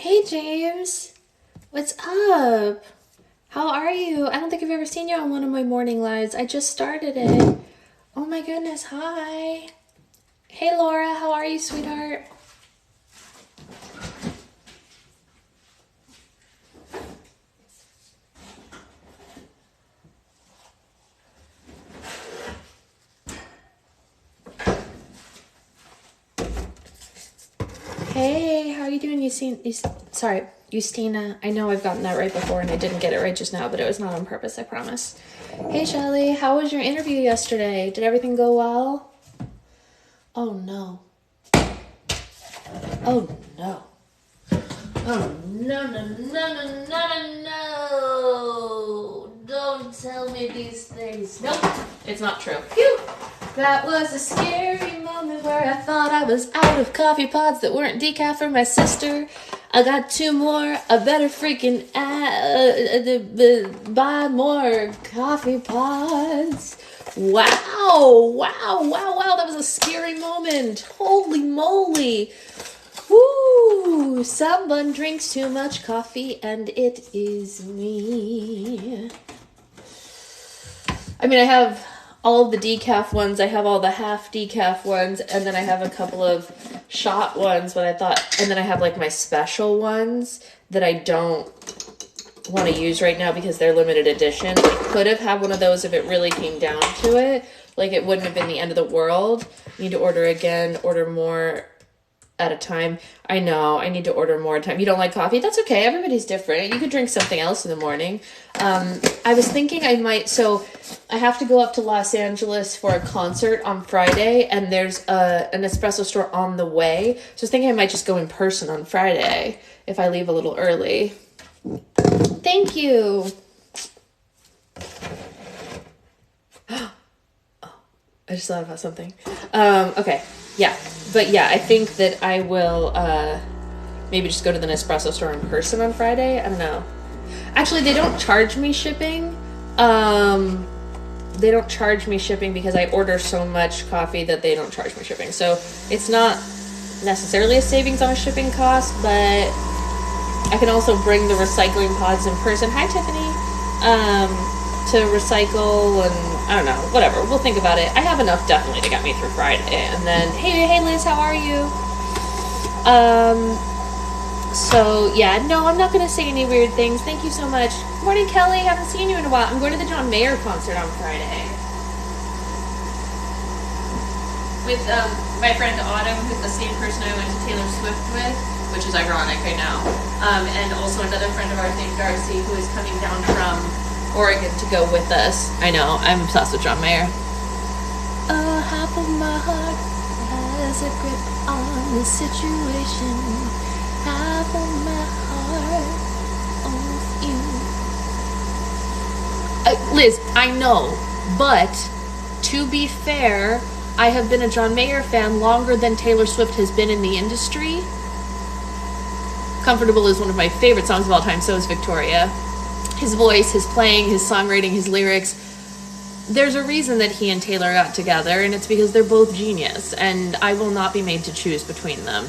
Hey James, what's up? How are you? I don't think I've ever seen you on one of my morning lives. I just started it. Oh my goodness, hi. Hey Laura, how are you, sweetheart? Hey, how are you doing, Justina. I know I've gotten that right before and I didn't get it right just now, but it was not on purpose, I promise. Hey Shelly, how was your interview yesterday? Did everything go well? Oh no. Oh no. Oh no, no, no, no, no, no, no. Don't tell me these things. Nope, it's not true. Phew. That was a scary moment where I thought I was out of coffee pods that weren't decaf for my sister. I got two more. I better freaking buy more coffee pods. Wow, wow, wow, wow. That was a scary moment. Holy moly. Woo! Someone drinks too much coffee and it is me. I mean, I have all of the decaf ones, I have all the half decaf ones, and then I have a couple of shot ones, but I thought, and then I have like my special ones that I don't want to use right now because they're limited edition. I could have had one of those if it really came down to it. Like, it wouldn't have been the end of the world. Need to order again, order more at a time. I know, I need to order more time. You don't like coffee? That's okay. Everybody's different. You could drink something else in the morning. I was thinking I might, so I have to go up to Los Angeles for a concert on Friday, and there's an espresso store on the way. So I was thinking I might just go in person on Friday if I leave a little early. Thank you. Oh, I just thought about something. Okay. Yeah, but yeah, I think that I will maybe just go to the Nespresso store in person on Friday. I don't know. Actually, they don't charge me shipping. They don't charge me shipping because I order so much coffee that they don't charge me shipping. So it's not necessarily a savings on a shipping cost, but I can also bring the recycling pods in person. Hi, Tiffany. To recycle and I don't know, whatever. We'll think about it. I have enough definitely to get me through Friday. And then, hey Liz, how are you? So yeah, no, I'm not gonna say any weird things. Thank you so much. Morning, Kelly. Haven't seen you in a while. I'm going to the John Mayer concert on Friday with my friend Autumn, who's the same person I went to Taylor Swift with, which is ironic, I know. And also another friend of ours named Darcy, who is coming down from Oregon to go with us. I know, I'm obsessed with John Mayer. Oh, half of my heart has a grip on the situation. Half of my heart on you. Liz, I know, but to be fair, I have been a John Mayer fan longer than Taylor Swift has been in the industry. Comfortable is one of my favorite songs of all time, so is Victoria. His voice, his playing, his songwriting, his lyrics. There's a reason that he and Taylor got together, and it's because they're both genius, and I will not be made to choose between them.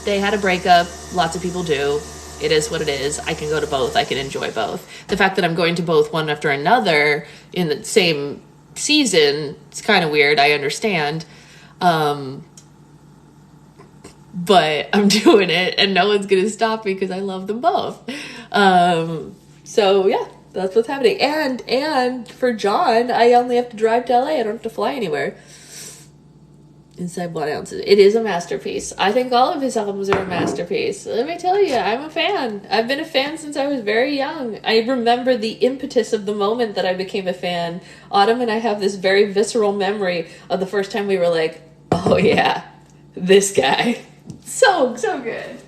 They had a breakup. Lots of people do. It is what it is. I can go to both. I can enjoy both. The fact that I'm going to both one after another in the same season, it's kind of weird. I understand. But I'm doing it, and no one's going to stop me because I love them both. So yeah, that's what's happening. And for John, I only have to drive to LA. I don't have to fly anywhere. Inside Blood Ounces. It is a masterpiece. I think all of his albums are a masterpiece. Let me tell you, I'm a fan. I've been a fan since I was very young. I remember the impetus of the moment that I became a fan. Autumn and I have this very visceral memory of the first time we were like, oh yeah, this guy. So good.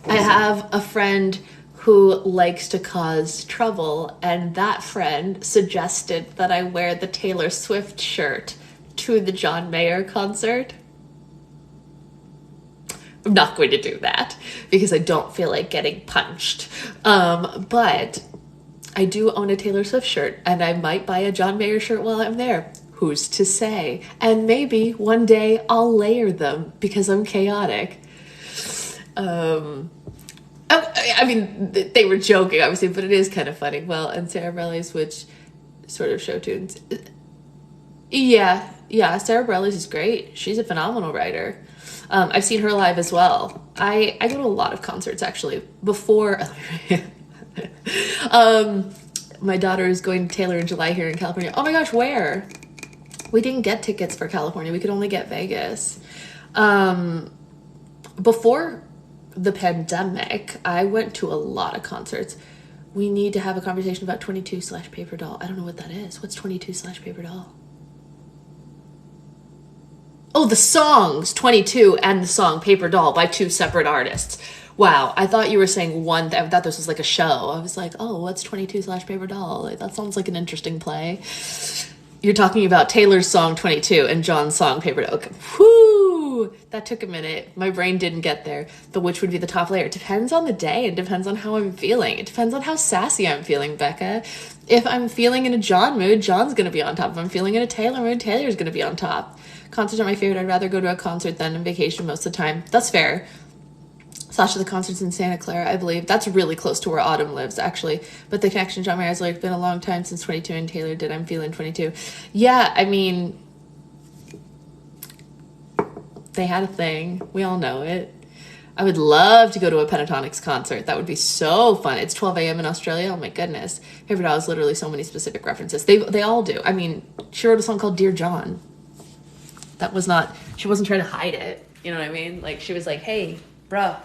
I have a friend who likes to cause trouble, and that friend suggested that I wear the Taylor Swift shirt to the John Mayer concert. I'm not going to do that because I don't feel like getting punched. But I do own a Taylor Swift shirt, and I might buy a John Mayer shirt while I'm there. Who's to say? And maybe one day I'll layer them because I'm chaotic. I mean, they were joking, obviously, but it is kind of funny. Well, and Sarah Bareilles, which sort of show tunes. Yeah, Sarah Bareilles is great. She's a phenomenal writer. I've seen her live as well. I go to a lot of concerts, actually. Before... my daughter is going to Taylor in July here in California. Oh my gosh, where? We didn't get tickets for California. We could only get Vegas. Before the pandemic, I went to a lot of concerts. We need to have a conversation about 22/Paper Doll. I don't know what that is. What's 22/Paper Doll? Oh, the songs 22 and the song Paper Doll by two separate artists. Wow, I thought you were saying one. I thought this was like a show. I was like, oh, what's 22/Paper Doll? Like, that sounds like an interesting play. You're talking about Taylor's song 22 and John's song Paper Doll. Okay. Whoo! That took a minute. My brain didn't get there. But which would be the top layer? It depends on the day. It depends on how I'm feeling. It depends on how sassy I'm feeling, Becca. If I'm feeling in a John mood, John's going to be on top. If I'm feeling in a Taylor mood, Taylor's going to be on top. Concerts are my favorite. I'd rather go to a concert than on vacation most of the time. That's fair. Sasha, the concert's in Santa Clara, I believe. That's really close to where Autumn lives, actually. But the connection, John Mayer has like been a long time since 22 and Taylor did I'm Feeling 22. Yeah, I mean, they had a thing. We all know it. I would love to go to a Pentatonix concert. That would be so fun. It's 12 a.m. in Australia. Oh my goodness. Paper Doll is literally so many specific references. They all do. I mean, she wrote a song called Dear John. That was not, she wasn't trying to hide it. You know what I mean? Like, she was like, hey, bruh,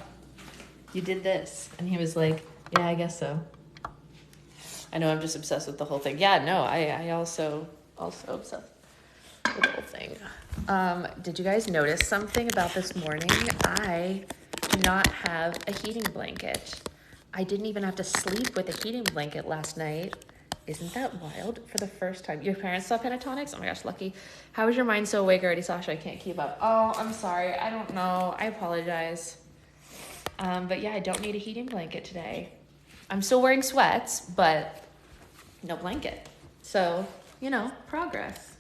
you did this. And he was like, yeah, I guess so. I know, I'm just obsessed with the whole thing. Yeah, no, I also obsessed with the whole thing. Did you guys notice something about this morning? I do not have a heating blanket. I didn't even have to sleep with a heating blanket last night. Isn't that wild? For the first time. Your parents saw Pentatonix? Oh my gosh, lucky. How is your mind so awake already, Sasha? I can't keep up. Oh, I'm sorry. I don't know. I apologize. But yeah, I don't need a heating blanket today. I'm still wearing sweats, but no blanket. So, you know, progress.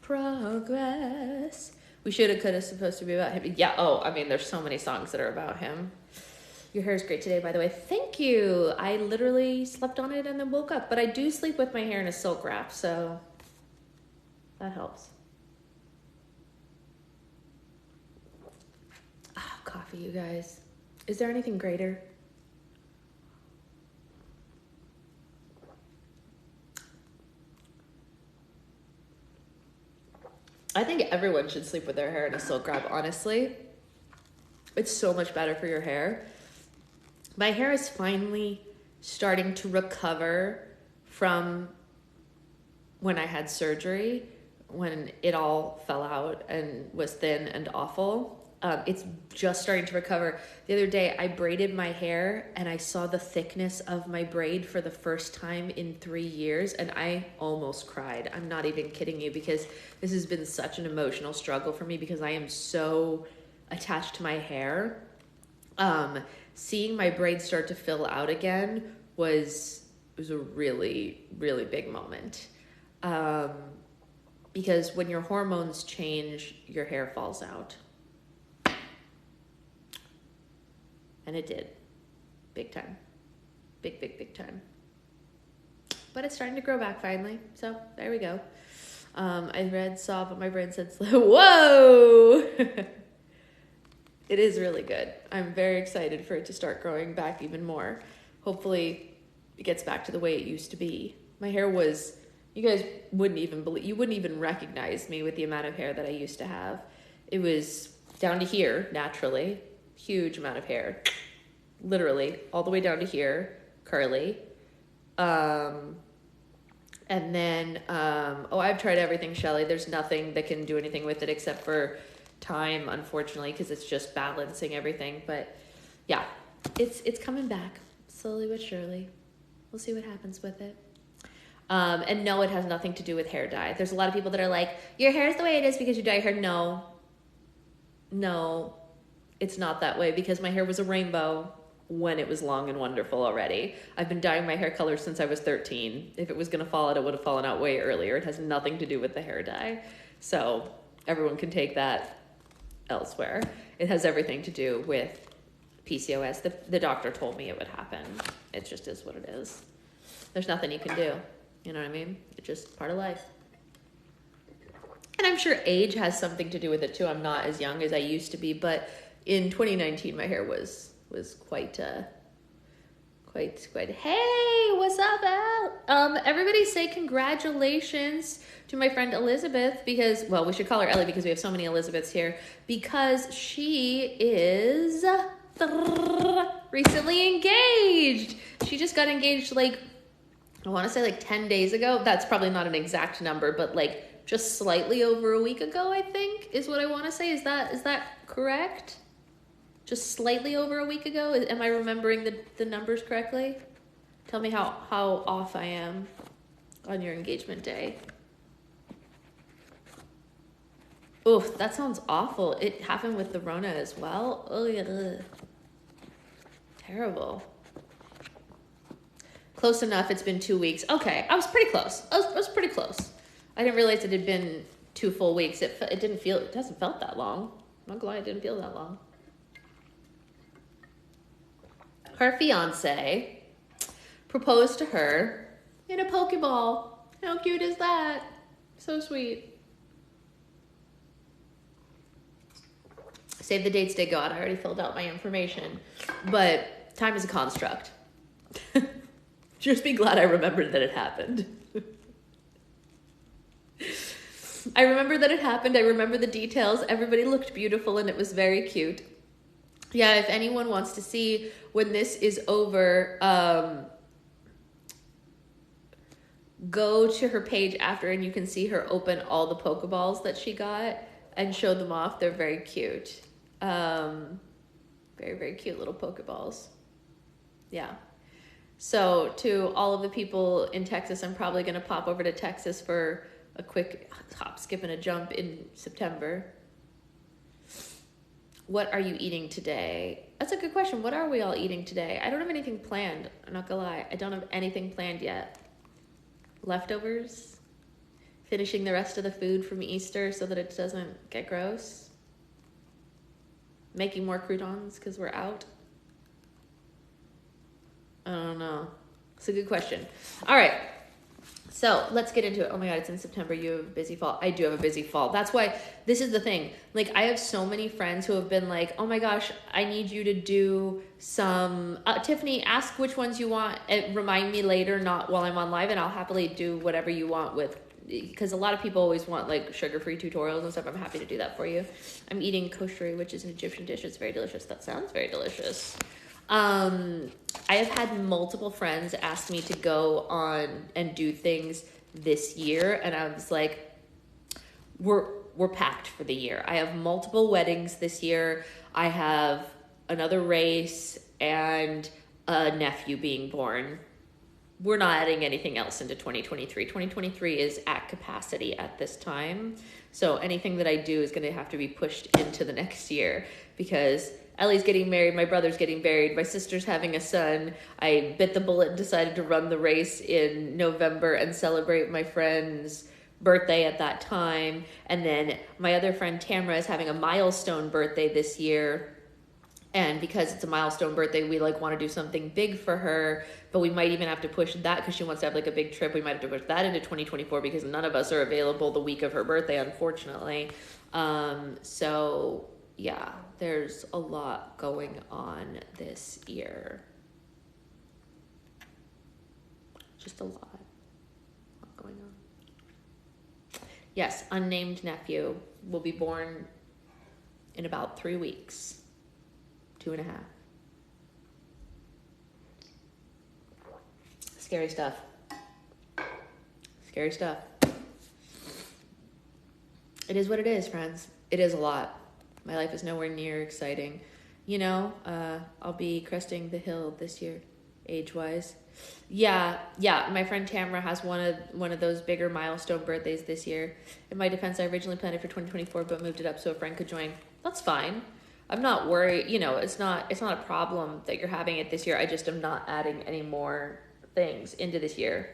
Progress. We shoulda, coulda, supposed to be about him. Yeah, oh, I mean, there's so many songs that are about him. Your hair is great today, by the way. Thank you. I literally slept on it and then woke up. But I do sleep with my hair in a silk wrap, so that helps. Ah, coffee, you guys. Is there anything greater? I think everyone should sleep with their hair in a silk wrap, honestly. It's so much better for your hair. My hair is finally starting to recover from when I had surgery, when it all fell out and was thin and awful. It's just starting to recover. The other day, I braided my hair and I saw the thickness of my braid for the first time in 3 years, and I almost cried. I'm not even kidding you, because this has been such an emotional struggle for me because I am so attached to my hair. Seeing my braids start to fill out again was a really, really big moment. Because when your hormones change, your hair falls out. And it did. Big time. Big time. But it's starting to grow back finally. So there we go. I saw, but my brain said, whoa! It is really good. I'm very excited for it to start growing back even more. Hopefully it gets back to the way it used to be. My hair was, you guys wouldn't even recognize me with the amount of hair that I used to have. It was down to here, naturally. Huge amount of hair. Literally, all the way down to here, curly. And then, I've tried everything, Shelly. There's nothing that can do anything with it except for time, unfortunately, because it's just balancing everything. But yeah, it's coming back slowly but surely. We'll see what happens with it. And no, it has nothing to do with hair dye. There's a lot of people that are like, your hair is the way it is because you dye your hair. No, it's not that way because my hair was a rainbow when it was long and wonderful already. I've been dyeing my hair color since I was 13. If it was going to fall out, it would have fallen out way earlier. It has nothing to do with the hair dye. So everyone can take that elsewhere. It has everything to do with PCOS. The doctor told me it would happen. It just is what it is. There's nothing you can do. You know what I mean? It's just part of life. And I'm sure age has something to do with it too. I'm not as young as I used to be, but in 2019, my hair was quite, hey, what's up, Al? Everybody say congratulations to my friend Elizabeth because, well, we should call her Ellie because we have so many Elizabeths here, because she is recently engaged. She just got engaged, like, I want to say like 10 days ago. That's probably not an exact number, but like just slightly over a week ago, I think is what I want to say. Is that correct? Just slightly over a week ago? Am I remembering the numbers correctly? Tell me how off I am on your engagement day. Oof, that sounds awful. It happened with the Rona as well. Oh, yeah. Terrible. Close enough. It's been 2 weeks. Okay, I was pretty close. I was pretty close. I didn't realize it had been 2 full weeks. It hasn't felt that long. I'm not gonna lie, it didn't feel that long. Her fiance proposed to her in a Pokeball. How cute is that? So sweet. Save the dates, day God. I already filled out my information. But time is a construct. Just be glad I remembered that it happened. I remember that it happened. I remember the details. Everybody looked beautiful and it was very cute. Yeah, if anyone wants to see when this is over, go to her page after and you can see her open all the Pokeballs that she got and show them off. They're very cute. Very, very cute little Pokeballs. Yeah. So to all of the people in Texas, I'm probably going to pop over to Texas for a quick hop, skip, and a jump in September. What are you eating today? That's a good question. What are we all eating today? I don't have anything planned. I'm not gonna lie. I don't have anything planned yet. Leftovers? Finishing the rest of the food from Easter so that it doesn't get gross? Making more croutons because we're out? I don't know. It's a good question. All right. So let's get into it. Oh my God, it's in September. You have a busy fall. I do have a busy fall. That's why this is the thing. Like, I have so many friends who have been like, oh my gosh, I need you to do some, Tiffany, ask which ones you want and remind me later, not while I'm on live, and I'll happily do whatever you want with, because a lot of people always want like sugar-free tutorials and stuff. I'm happy to do that for you. I'm eating koshari, which is an Egyptian dish. It's very delicious. That sounds very delicious. I have had multiple friends ask me to go on and do things this year, and I was like, we're packed for the year. I have multiple weddings this year. I have another race and a nephew being born. We're not adding anything else into 2023. 2023 is at capacity at this time. So anything that I do is going to have to be pushed into the next year because Ellie's getting married, my brother's getting married, my sister's having a son. I bit the bullet and decided to run the race in November and celebrate my friend's birthday at that time. And then my other friend Tamara is having a milestone birthday this year. And because it's a milestone birthday, we like want to do something big for her, but we might even have to push that because she wants to have like a big trip. We might have to push that into 2024 because none of us are available the week of her birthday, unfortunately. So yeah, there's a lot going on this year. Just a lot going on. Yes, unnamed nephew will be born in about 3 weeks. 2.5. Scary stuff. Scary stuff. It is what it is, friends. It is a lot. My life is nowhere near exciting. You know, I'll be cresting the hill this year, age-wise. Yeah. My friend Tamara has one of those bigger milestone birthdays this year. In my defense, I originally planned it for 2024, but moved it up so a friend could join. That's fine. I'm not worried, it's not a problem that you're having it this year. I just am not adding any more things into this year,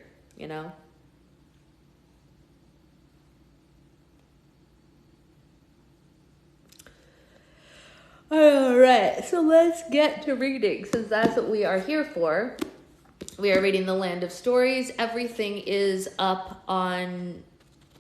All right, so let's get to reading, since that's what we are here for. We are reading The Land of Stories. Everything is up on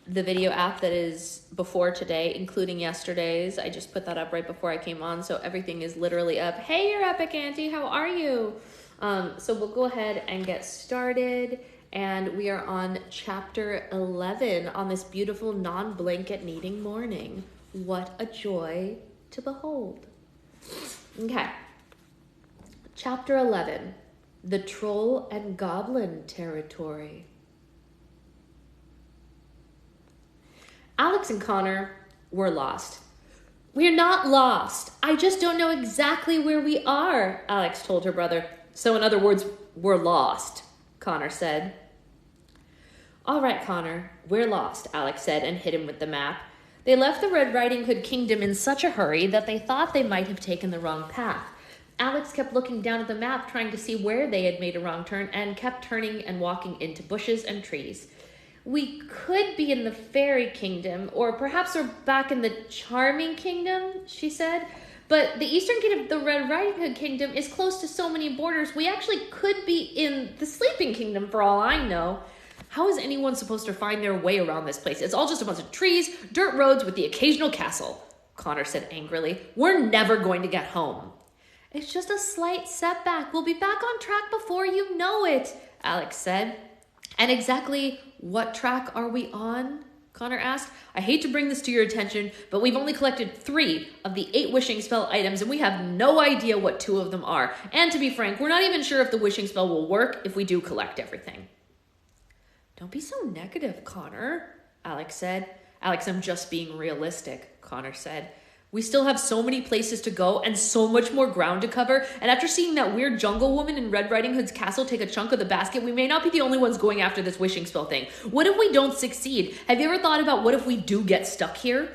the video app that is before today, including yesterday's. I just put that up right before I came on, so everything is literally up. Hey, your epic auntie, how are you? So we'll go ahead and get started, and we are on chapter 11 on this beautiful non-blanket needing morning. What a joy to behold. Okay, chapter 11, the Troll and Goblin Territory. Alex and Connor were lost. We're not lost. I just don't know exactly where we are, Alex told her brother. So in other words, we're lost, Connor said. All right, Connor, we're lost, Alex said and hit him with the map. They left the Red Riding Hood Kingdom in such a hurry that they thought they might have taken the wrong path. Alex kept looking down at the map, trying to see where they had made a wrong turn, and kept turning and walking into bushes and trees. We could be in the Fairy Kingdom, or perhaps we're back in the Charming Kingdom, she said. But the Eastern Kingdom, the Red Riding Hood Kingdom, is close to so many borders, we actually could be in the Sleeping Kingdom for all I know. How is anyone supposed to find their way around this place? It's all just a bunch of trees, dirt roads with the occasional castle, Connor said angrily. We're never going to get home. It's just a slight setback. We'll be back on track before you know it, Alex said. And exactly what track are we on? Connor asked. I hate to bring this to your attention, but we've only collected 3 of the 8 wishing spell items, and we have no idea what 2 of them are. And to be frank, we're not even sure if the wishing spell will work if we do collect everything. Don't be so negative, Connor, Alex said. Alex, I'm just being realistic, Connor said. We still have so many places to go and so much more ground to cover, and after seeing that weird jungle woman in Red Riding Hood's castle take a chunk of the basket, we may not be the only ones going after this wishing spell thing. What if we don't succeed? Have you ever thought about what if we do get stuck here?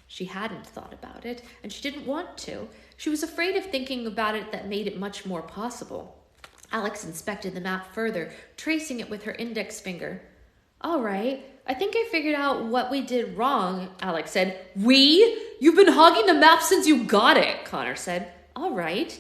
She hadn't thought about it, and she didn't want to. She was afraid of thinking about it that made it much more possible. Alex inspected the map further, tracing it with her index finger. All right, I think I figured out what we did wrong, Alex said. We? You've been hogging the map since you got it, Connor said. All right,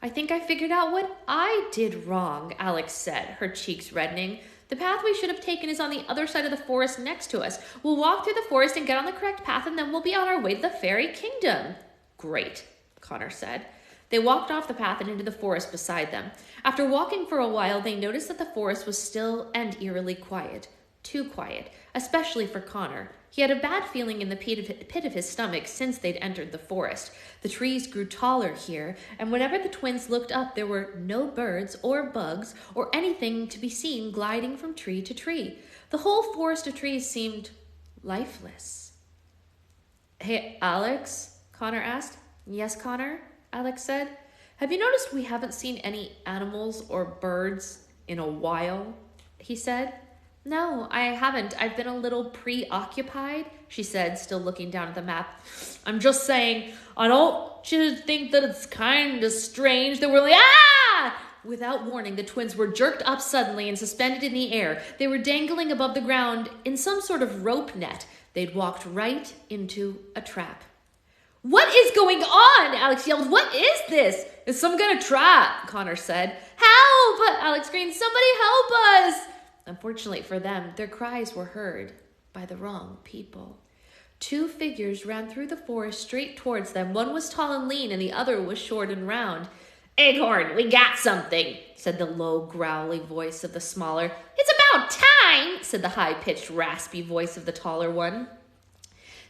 I think I figured out what I did wrong, Alex said, her cheeks reddening. The path we should have taken is on the other side of the forest next to us. We'll walk through the forest and get on the correct path, and then we'll be on our way to the Fairy Kingdom. Great, Connor said. They walked off the path and into the forest beside them. After walking for a while, they noticed that the forest was still and eerily quiet. Too quiet, especially for Connor. He had a bad feeling in the pit of his stomach since they'd entered the forest. The trees grew taller here, and whenever the twins looked up, there were no birds or bugs or anything to be seen gliding from tree to tree. The whole forest of trees seemed lifeless. Hey, Alex? Connor asked. Yes, Connor? Alex said. Have you noticed we haven't seen any animals or birds in a while? He said. No, I haven't. I've been a little preoccupied, she said, still looking down at the map. I'm just saying, I don't you think that it's kind of strange that we're like, ah! Without warning, the twins were jerked up suddenly and suspended in the air. They were dangling above the ground in some sort of rope net. They'd walked right into a trap. What is going on? Alex yelled. What is this? It's some kind of trap, Connor said. Help! Alex screamed. Somebody help us! Unfortunately for them, their cries were heard by the wrong people. 2 figures ran through the forest straight towards them. One was tall and lean, and the other was short and round. Acorn, we got something, said the low, growly voice of the smaller. It's about time, said the high-pitched, raspy voice of the taller one.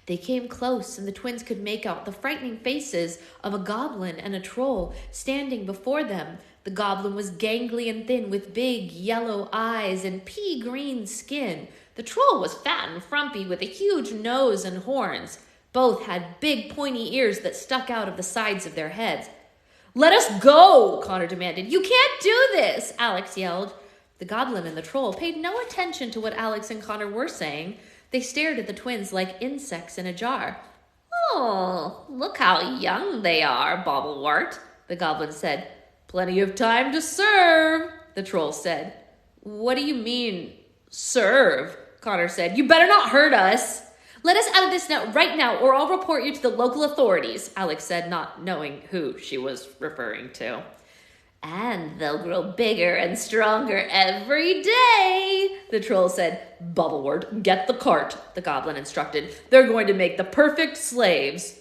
They came close, and the twins could make out the frightening faces of a goblin and a troll standing before them. The goblin was gangly and thin, with big yellow eyes and pea-green skin. The troll was fat and frumpy, with a huge nose and horns. Both had big, pointy ears that stuck out of the sides of their heads. Let us go, Connor demanded. You can't do this, Alex yelled. The goblin and the troll paid no attention to what Alex and Connor were saying. They stared at the twins like insects in a jar. Oh, look how young they are, Bobblewort, the goblin said. Plenty of time to serve, the troll said. What do you mean, serve? Connor said. You better not hurt us. Let us out of this net right now, or I'll report you to the local authorities, Alex said, not knowing who she was referring to. And they'll grow bigger and stronger every day, the troll said. Bubblewort, get the cart, the goblin instructed. They're going to make the perfect slaves.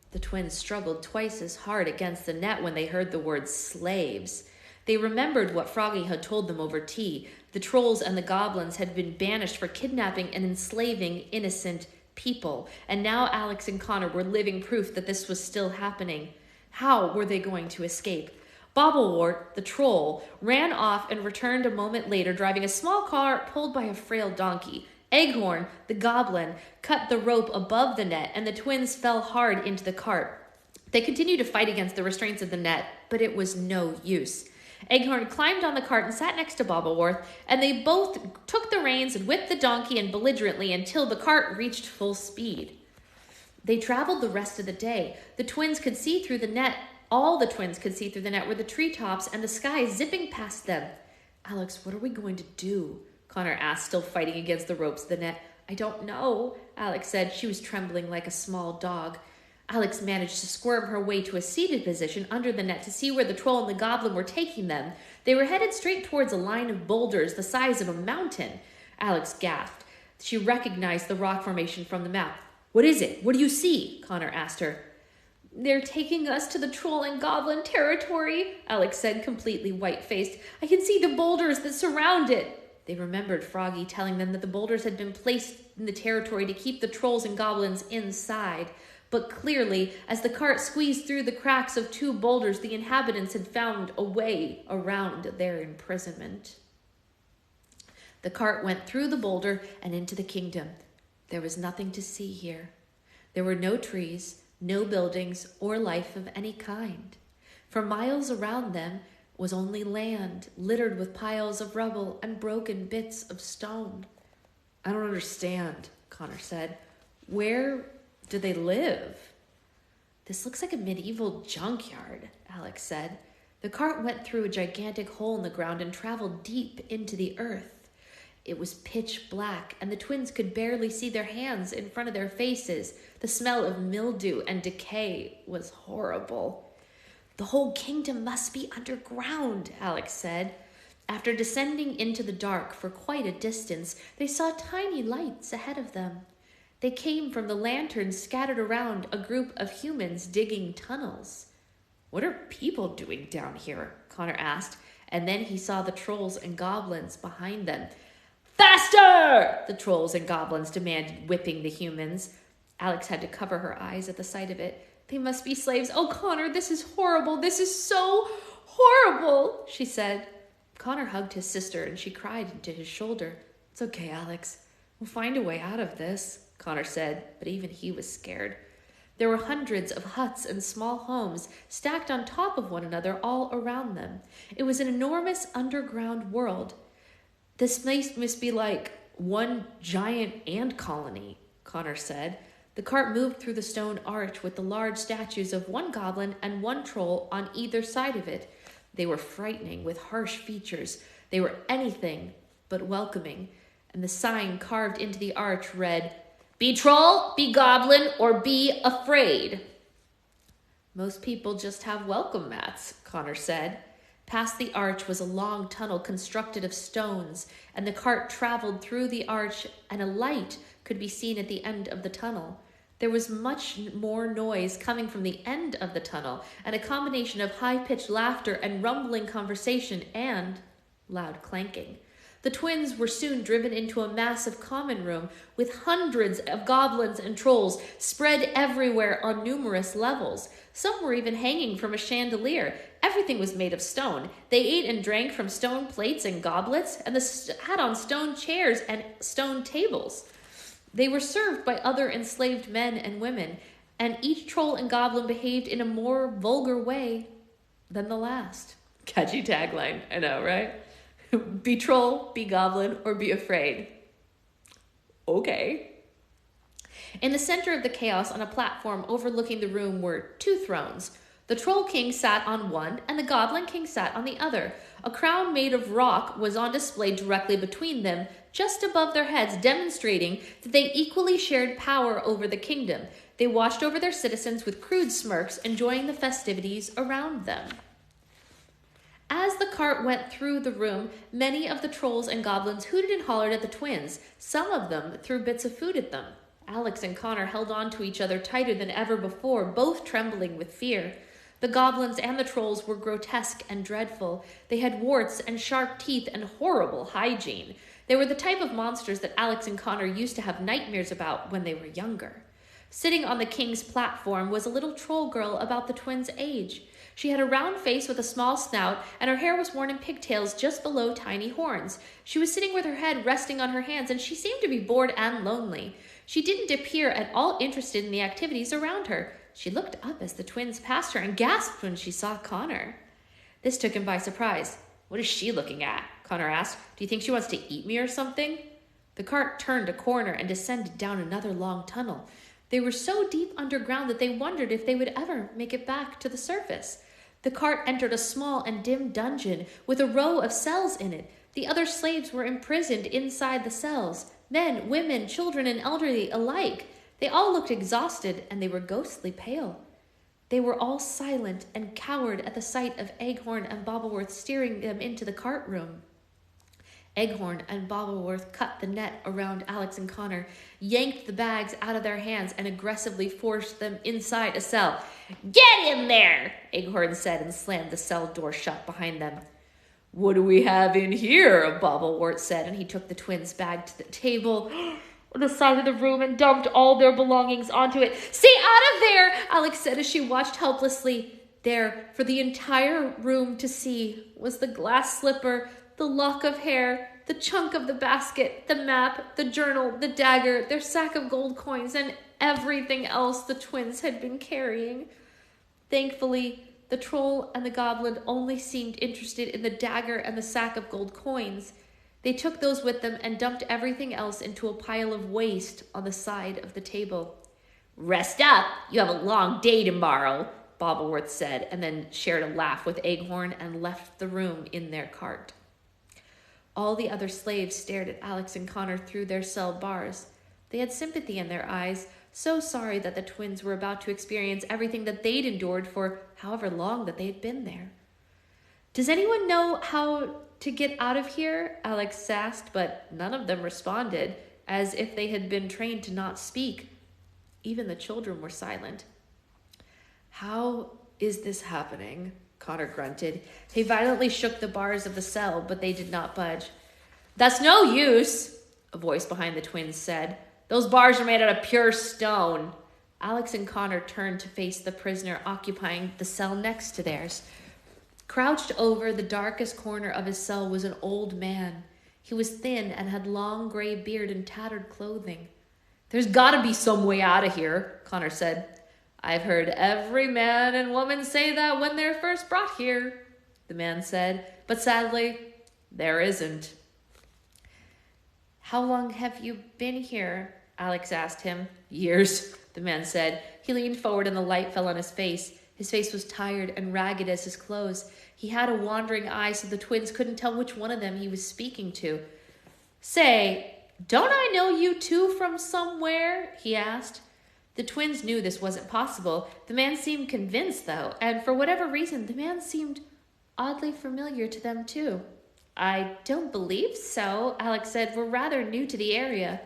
The twins struggled twice as hard against the net when they heard the word slaves. They remembered what Froggy had told them over tea. The trolls and the goblins had been banished for kidnapping and enslaving innocent people, and now Alex and Connor were living proof that this was still happening. How were they going to escape? Bobblewort, the troll, ran off and returned a moment later driving a small car pulled by a frail donkey. Eggcorn, the goblin, cut the rope above the net, and the twins fell hard into the cart. They continued to fight against the restraints of the net, but it was no use. Eggcorn climbed on the cart and sat next to Bobblewort, and they both took the reins and whipped the donkey in belligerently until the cart reached full speed. They traveled the rest of the day. The twins could see through the net. All the twins could see through the net were the treetops and the sky zipping past them. Alex, what are we going to do? Connor asked, still fighting against the ropes of the net. I don't know, Alex said. She was trembling like a small dog. Alex managed to squirm her way to a seated position under the net to see where the troll and the goblin were taking them. They were headed straight towards a line of boulders the size of a mountain. Alex gasped. She recognized the rock formation from the map. What is it? What do you see? Connor asked her. They're taking us to the troll and goblin territory, Alex said, completely white-faced. I can see the boulders that surround it. They remembered Froggy telling them that the boulders had been placed in the territory to keep the trolls and goblins inside. But clearly, as the cart squeezed through the cracks of two boulders, the inhabitants had found a way around their imprisonment. The cart went through the boulder and into the kingdom. There was nothing to see here. There were no trees, no buildings, or life of any kind. For miles around them was only land, littered with piles of rubble and broken bits of stone. I don't understand, Connor said. Where do they live? This looks like a medieval junkyard, Alex said. The cart went through a gigantic hole in the ground and traveled deep into the earth. It was pitch black, and the twins could barely see their hands in front of their faces. The smell of mildew and decay was horrible. The whole kingdom must be underground, Alex said. After descending into the dark for quite a distance, they saw tiny lights ahead of them. They came from the lanterns scattered around a group of humans digging tunnels. What are people doing down here? Connor asked, and then he saw the trolls and goblins behind them. Faster! The trolls and goblins demanded, whipping the humans. Alex had to cover her eyes at the sight of it. They must be slaves. Oh, Connor, this is horrible. This is so horrible, she said. Connor hugged his sister and she cried into his shoulder. It's okay, Alex. We'll find a way out of this, Connor said, but even he was scared. There were hundreds of huts and small homes stacked on top of one another all around them. It was an enormous underground world. This place must be like one giant ant colony, Connor said. The cart moved through the stone arch with the large statues of one goblin and one troll on either side of it. They were frightening with harsh features. They were anything but welcoming. And the sign carved into the arch read, "Be troll, be goblin, or be afraid." Most people just have welcome mats, Connor said. Past the arch was a long tunnel constructed of stones, and the cart traveled through the arch, and a light could be seen at the end of the tunnel. There was much more noise coming from the end of the tunnel, and a combination of high-pitched laughter and rumbling conversation and loud clanking. The twins were soon driven into a massive common room with hundreds of goblins and trolls spread everywhere on numerous levels. Some were even hanging from a chandelier. Everything was made of stone. They ate and drank from stone plates and goblets and had on stone chairs and stone tables. They were served by other enslaved men and women, and each troll and goblin behaved in a more vulgar way than the last. Catchy tagline, I know, right? Be troll, be goblin, or be afraid. Okay. In the center of the chaos, on a platform overlooking the room, were 2 thrones. The Troll King sat on one, and the Goblin King sat on the other. A crown made of rock was on display directly between them, just above their heads, demonstrating that they equally shared power over the kingdom. They watched over their citizens with crude smirks, enjoying the festivities around them. As the cart went through the room, many of the trolls and goblins hooted and hollered at the twins. Some of them threw bits of food at them. Alex and Connor held on to each other tighter than ever before, both trembling with fear. The goblins and the trolls were grotesque and dreadful. They had warts and sharp teeth and horrible hygiene. They were the type of monsters that Alex and Connor used to have nightmares about when they were younger. Sitting on the king's platform was a little troll girl about the twins' age. She had a round face with a small snout, and her hair was worn in pigtails just below tiny horns. She was sitting with her head resting on her hands, and she seemed to be bored and lonely. She didn't appear at all interested in the activities around her. She looked up as the twins passed her and gasped when she saw Connor. This took him by surprise. "What is she looking at?" Connor asked. "Do you think she wants to eat me or something?" The cart turned a corner and descended down another long tunnel. They were so deep underground that they wondered if they would ever make it back to the surface. The cart entered a small and dim dungeon with a row of cells in it. The other slaves were imprisoned inside the cells. Men, women, children, and elderly alike. They all looked exhausted, and they were ghostly pale. They were all silent and cowered at the sight of Eghorn and Bobbleworth steering them into the cart room. Eghorn and Bobbleworth cut the net around Alex and Connor, yanked the bags out of their hands, and aggressively forced them inside a cell. "Get in there!" Eghorn said, and slammed the cell door shut behind them. "What do we have in here?" Bobbleworth said, and he took the twins' bag to the table on the side of the room and dumped all their belongings onto it. "Stay out of there!" Alex said as she watched helplessly. There, for the entire room to see, was the glass slipper, the lock of hair, the chunk of the basket, the map, the journal, the dagger, their sack of gold coins, and everything else the twins had been carrying. Thankfully, the troll and the goblin only seemed interested in the dagger and the sack of gold coins. They took those with them and dumped everything else into a pile of waste on the side of the table. "Rest up, you have a long day tomorrow," Bobbleworth said, and then shared a laugh with Eghorn and left the room in their cart. All the other slaves stared at Alex and Connor through their cell bars. They had sympathy in their eyes, so sorry that the twins were about to experience everything that they'd endured for however long that they had been there. "Does anyone know how to get out of here?" Alex asked, but none of them responded, as if they had been trained to not speak. Even the children were silent. "How is this happening?" Connor grunted. He violently shook the bars of the cell, but they did not budge. "That's no use," a voice behind the twins said. "Those bars are made out of pure stone." Alex and Connor turned to face the prisoner occupying the cell next to theirs. Crouched over the darkest corner of his cell was an old man. He was thin and had long gray beard and tattered clothing. "There's got to be some way out of here," Connor said. "I've heard every man and woman say that when they're first brought here," the man said. "But sadly, there isn't." "How long have you been here?" Alex asked him. "Years," the man said. He leaned forward and the light fell on his face. His face was tired and ragged as his clothes. He had a wandering eye, so the twins couldn't tell which one of them he was speaking to. "Say, don't I know you two from somewhere?" he asked. The twins knew this wasn't possible. The man seemed convinced, though, and for whatever reason, the man seemed oddly familiar to them, too. "I don't believe so," Alex said. "We're rather new to the area."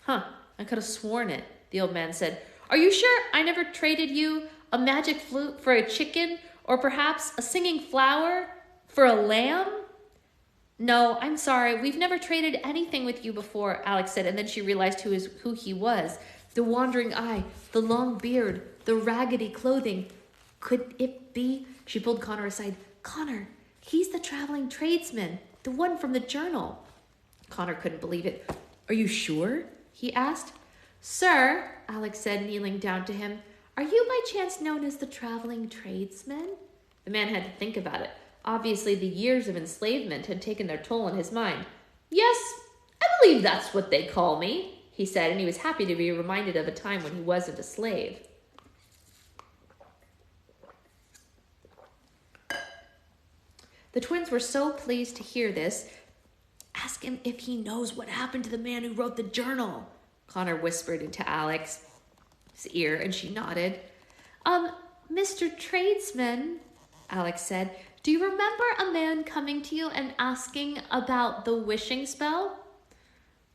"Huh, I could have sworn it," the old man said. "Are you sure I never traded you a magic flute for a chicken, or perhaps a singing flower for a lamb?" "No, I'm sorry. We've never traded anything with you before," Alex said, and then she realized who he was. The wandering eye, the long beard, the raggedy clothing. Could it be? She pulled Connor aside. "Connor, he's the traveling tradesman, the one from the journal." Connor couldn't believe it. "Are you sure?" he asked. "Sir," Alex said, kneeling down to him, "are you by chance known as the traveling tradesman?" The man had to think about it. Obviously, the years of enslavement had taken their toll on his mind. "Yes, I believe that's what they call me," he said, and he was happy to be reminded of a time when he wasn't a slave. The twins were so pleased to hear this. Ask him if he knows what happened to the man who wrote the journal, Connor whispered into Alex's ear, and she nodded. Mr. Tradesman, Alex said, do you remember a man coming to you and asking about the wishing spell?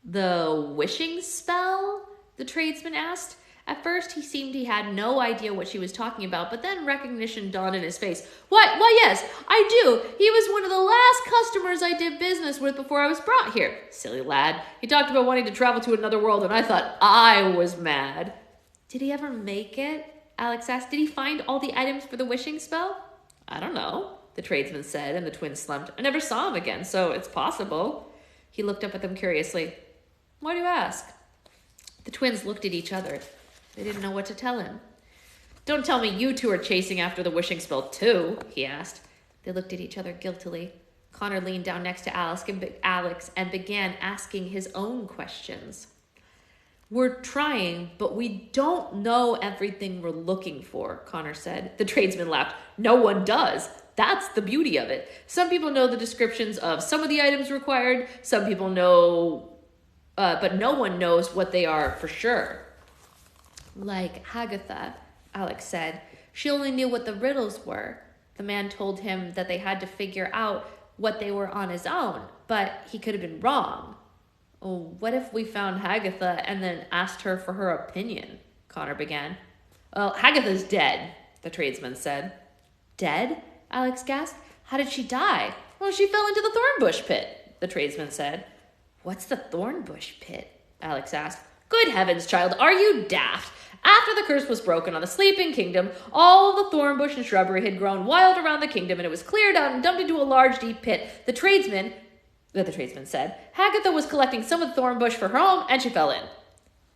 The wishing spell? The tradesman asked. At first, he had no idea what she was talking about, but then recognition dawned in his face. Why, yes, I do. He was one of the last customers I did business with before I was brought here. Silly lad. He talked about wanting to travel to another world, and I thought I was mad. Did he ever make it? Alex asked. Did he find all the items for the wishing spell? I don't know, the tradesman said, and the twins slumped. I never saw him again, so it's possible. He looked up at them curiously. Why do you ask? The twins looked at each other. They didn't know what to tell him. Don't tell me you two are chasing after the wishing spell too, he asked. They looked at each other guiltily. Connor leaned down next to Alex and began asking his own questions. We're trying, but we don't know everything we're looking for, Connor said. The tradesman laughed. No one does. That's the beauty of it. Some people know the descriptions of some of the items required. Some people know, but no one knows what they are for sure. Like Hagatha, Alex said. She only knew what the riddles were. The man told him that they had to figure out what they were on his own, but he could have been wrong. Oh, what if we found Hagatha and then asked her for her opinion? Connor began. Well, Hagatha's dead, the tradesman said. Dead? Alex gasped. How did she die? Well, she fell into the thornbush pit, the tradesman said. What's the thornbush pit? Alex asked. Good heavens, child, are you daft? After the curse was broken on the sleeping kingdom, all of the thorn bush and shrubbery had grown wild around the kingdom, and it was cleared out and dumped into a large, deep pit. The tradesman said, Hagatha was collecting some of the thorn bush for her home, and she fell in.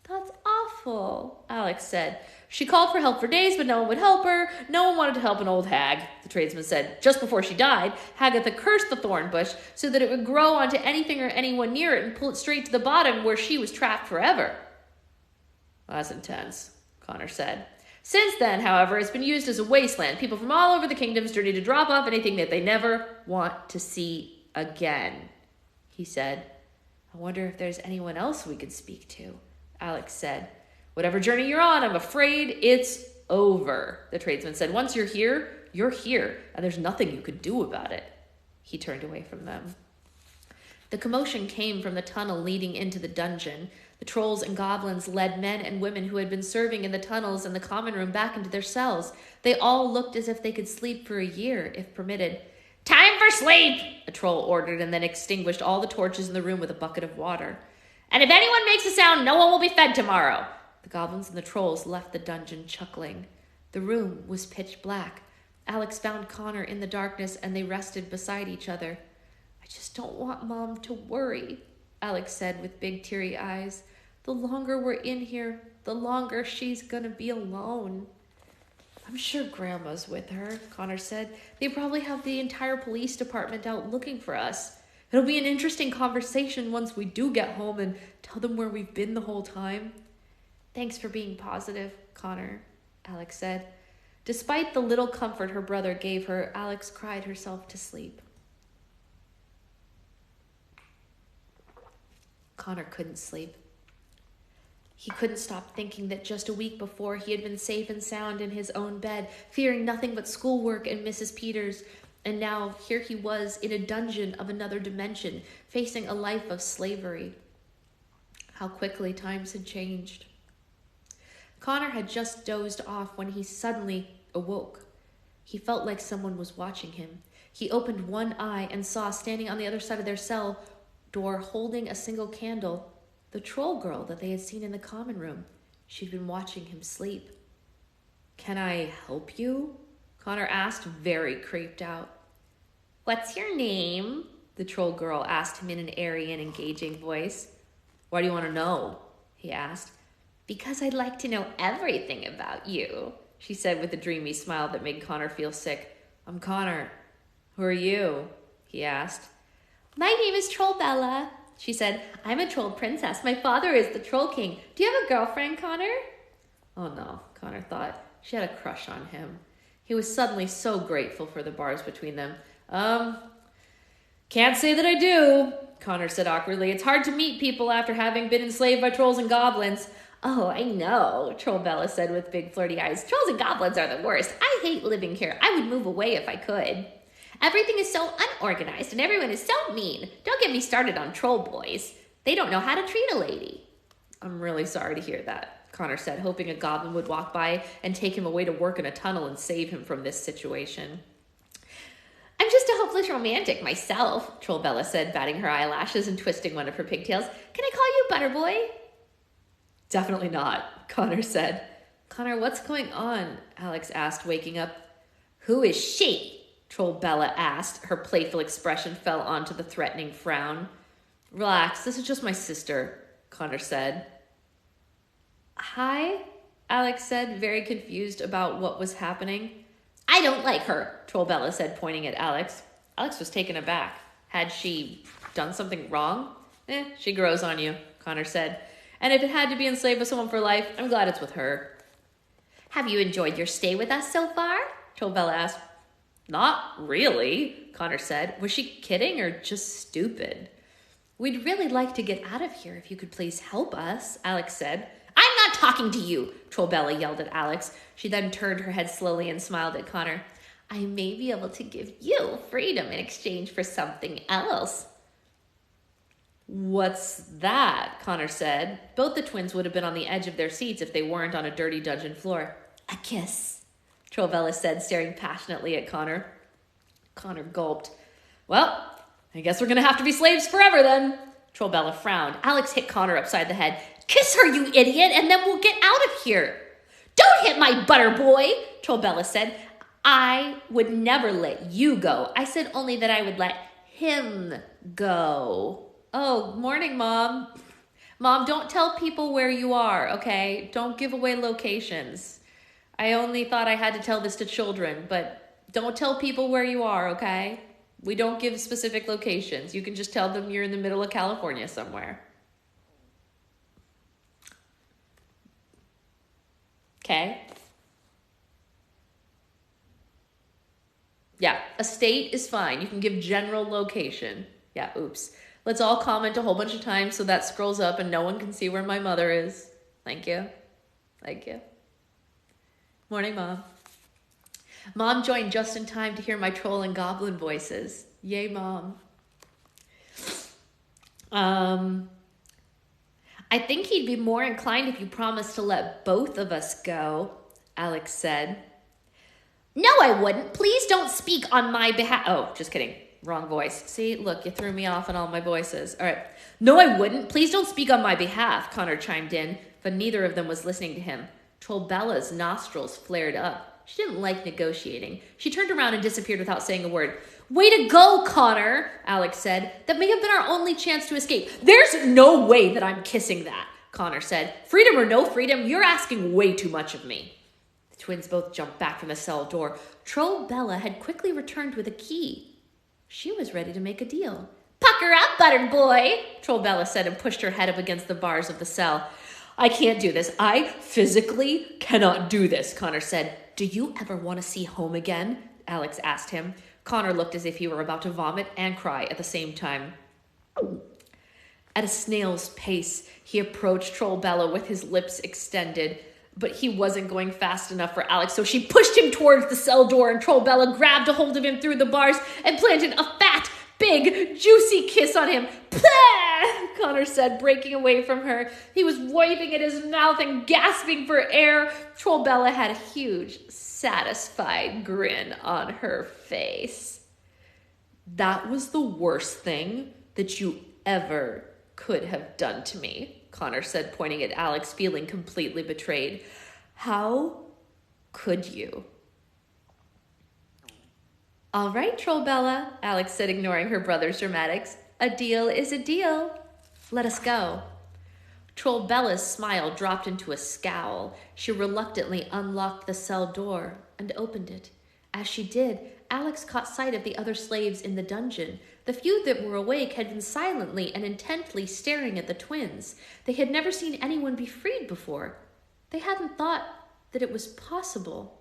That's awful, Alex said. She called for help for days, but no one would help her. No one wanted to help an old hag, the tradesman said. Just before she died, Hagatha cursed the thorn bush so that it would grow onto anything or anyone near it and pull it straight to the bottom where she was trapped forever. That's intense, Connor said. Since then, however, it's been used as a wasteland. People from all over the kingdom's journey to drop off anything that they never want to see again, he said. I wonder if there's anyone else we could speak to, Alex said. Whatever journey you're on, I'm afraid it's over, the tradesman said. Once you're here, and there's nothing you could do about it. He turned away from them. The commotion came from the tunnel leading into the dungeon. The trolls and goblins led men and women who had been serving in the tunnels and the common room back into their cells. They all looked as if they could sleep for a year, if permitted. Time for sleep, a troll ordered, and then extinguished all the torches in the room with a bucket of water. And if anyone makes a sound, no one will be fed tomorrow. The goblins and the trolls left the dungeon chuckling. The room was pitch black. Alex found Connor in the darkness, and they rested beside each other. I just don't want Mom to worry, Alex said with big teary eyes. The longer we're in here, the longer she's gonna be alone. I'm sure Grandma's with her, Connor said. They probably have the entire police department out looking for us. It'll be an interesting conversation once we do get home and tell them where we've been the whole time. Thanks for being positive, Connor, Alex said. Despite the little comfort her brother gave her, Alex cried herself to sleep. Connor couldn't sleep. He couldn't stop thinking that just a week before he had been safe and sound in his own bed, fearing nothing but schoolwork and Mrs. Peters, and now here he was in a dungeon of another dimension, facing a life of slavery. How quickly times had changed. Connor had just dozed off when he suddenly awoke. He felt like someone was watching him. He opened one eye and saw, standing on the other side of their cell door, holding a single candle, the troll girl that they had seen in the common room. She'd been watching him sleep. Can I help you? Connor asked, very creeped out. What's your name? The troll girl asked him in an airy and engaging voice. Why do you want to know? He asked. Because I'd like to know everything about you, she said with a dreamy smile that made Connor feel sick. I'm Connor. Who are you? He asked. My name is Trollbella, she said. I'm a troll princess. My father is the Troll King. Do you have a girlfriend, Connor? Oh no, Connor thought. She had a crush on him. He was suddenly so grateful for the bars between them. Can't say that I do, Connor said awkwardly. It's hard to meet people after having been enslaved by trolls and goblins. Oh, I know, Troll Bella said with big flirty eyes. Trolls and goblins are the worst. I hate living here. I would move away if I could. Everything is so unorganized and everyone is so mean. Don't get me started on troll boys. They don't know how to treat a lady. I'm really sorry to hear that, Connor said, hoping a goblin would walk by and take him away to work in a tunnel and save him from this situation. I'm just a hopeless romantic myself, Troll Bella said, batting her eyelashes and twisting one of her pigtails. Can I call you Butterboy? Definitely not, Connor said. Connor, what's going on? Alex asked, waking up. Who is she? Troll Bella asked. Her playful expression fell onto the threatening frown. Relax, this is just my sister, Connor said. Hi, Alex said, very confused about what was happening. I don't like her, Troll Bella said, pointing at Alex. Alex was taken aback. Had she done something wrong? She grows on you, Connor said. And if it had to be enslaved with someone for life, I'm glad it's with her. Have you enjoyed your stay with us so far? Troll Bella asked. Not really, Connor said. Was she kidding or just stupid? We'd really like to get out of here if you could please help us, Alex said. I'm not talking to you, Troll Bella yelled at Alex. She then turned her head slowly and smiled at Connor. I may be able to give you freedom in exchange for something else. What's that? Connor said. Both the twins would have been on the edge of their seats if they weren't on a dirty dungeon floor. A kiss, Troll Bella said, staring passionately at Connor. Connor gulped. Well, I guess we're going to have to be slaves forever then. Troll Bella frowned. Alex hit Connor upside the head. Kiss her, you idiot, and then we'll get out of here. Don't hit my butter boy, Troll Bella said. I would never let you go. I said only that I would let him go. Oh, morning, Mom. Mom, don't tell people where you are, okay? Don't give away locations. I only thought I had to tell this to children, but don't tell people where you are, okay? We don't give specific locations. You can just tell them you're in the middle of California somewhere. Okay? Yeah, a state is fine. You can give general location. Yeah, oops. Let's all comment a whole bunch of times so that scrolls up and no one can see where my mother is. Thank you. Thank you. Morning, Mom. Mom joined just in time to hear my troll and goblin voices. Yay, Mom. I think he'd be more inclined if you promised to let both of us go, Alex said. No, I wouldn't. Please don't speak on my behalf. Oh, just kidding. Wrong voice. See, look, you threw me off on all my voices. All right. No, I wouldn't. Please don't speak on my behalf, Connor chimed in, but neither of them was listening to him. Troll Bella's nostrils flared up. She didn't like negotiating. She turned around and disappeared without saying a word. Way to go, Connor, Alex said. That may have been our only chance to escape. There's no way that I'm kissing that, Connor said. Freedom or no freedom, you're asking way too much of me. The twins both jumped back from the cell door. Troll Bella had quickly returned with a key. She was ready to make a deal. Pucker up, butter boy, Troll Bella said and pushed her head up against the bars of the cell. I can't do this. I physically cannot do this, Connor said. Do you ever want to see home again? Alex asked him. Connor looked as if he were about to vomit and cry at the same time. At a snail's pace, he approached Troll Bella with his lips extended, but he wasn't going fast enough for Alex, so she pushed him towards the cell door, and Troll Bella grabbed a hold of him through the bars and planted a fat, big, juicy kiss on him. Pah! Connor said, breaking away from her. He was waving at his mouth and gasping for air. Troll Bella had a huge, satisfied grin on her face. That was the worst thing that you ever could have done to me, Connor said, pointing at Alex, feeling completely betrayed. How could you? All right, Troll Bella, Alex said, ignoring her brother's dramatics. A deal is a deal. Let us go. Troll Bella's smile dropped into a scowl. She reluctantly unlocked the cell door and opened it. As she did, Alex caught sight of the other slaves in the dungeon. The few that were awake had been silently and intently staring at the twins. They had never seen anyone be freed before. They hadn't thought that it was possible.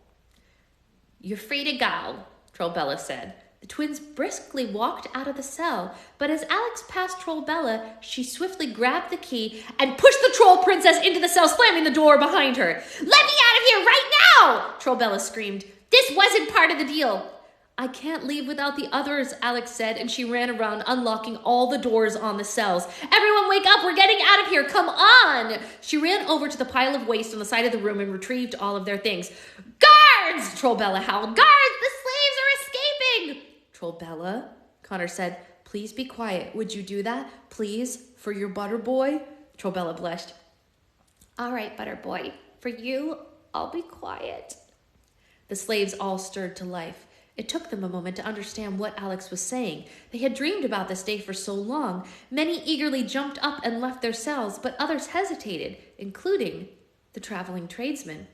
"You're free to go," Trollbella said. The twins briskly walked out of the cell, but as Alex passed Trollbella, she swiftly grabbed the key and pushed the troll princess into the cell, slamming the door behind her. "Let me out of here right now!" Trollbella screamed. "This wasn't part of the deal." "I can't leave without the others," Alex said, and she ran around unlocking all the doors on the cells. "Everyone wake up, we're getting out of here, come on!" She ran over to the pile of waste on the side of the room and retrieved all of their things. "Guards!" Trollbella howled. "Guards, the slaves are escaping!" "Trollbella," Connor said, "please be quiet. Would you do that? Please, for your butter boy?" Trollbella blushed. "All right, butter boy. For you, I'll be quiet." The slaves all stirred to life. It took them a moment to understand what Alex was saying. They had dreamed about this day for so long. Many eagerly jumped up and left their cells, but others hesitated, including the traveling tradesman.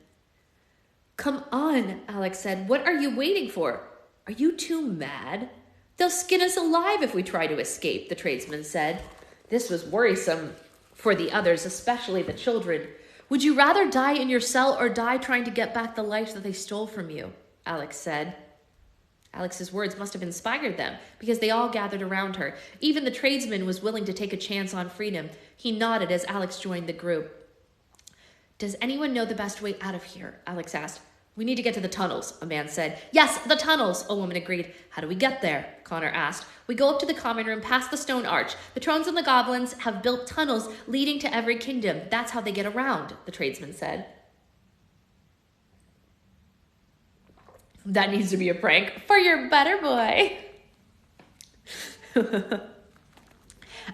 "Come on," Alex said. "What are you waiting for? Are you too mad?" "They'll skin us alive if we try to escape," the tradesman said. This was worrisome for the others, especially the children. "Would you rather die in your cell or die trying to get back the life that they stole from you?" Alex said. Alex's words must have inspired them, because they all gathered around her. Even the tradesman was willing to take a chance on freedom. He nodded as Alex joined the group. "Does anyone know the best way out of here?" Alex asked. "We need to get to the tunnels," a man said. "Yes, the tunnels," a woman agreed. "How do we get there?" Connor asked. "We go up to the common room past the stone arch. The Trones and the goblins have built tunnels leading to every kingdom. That's how they get around," the tradesman said. "That needs to be a prank for your butter boy."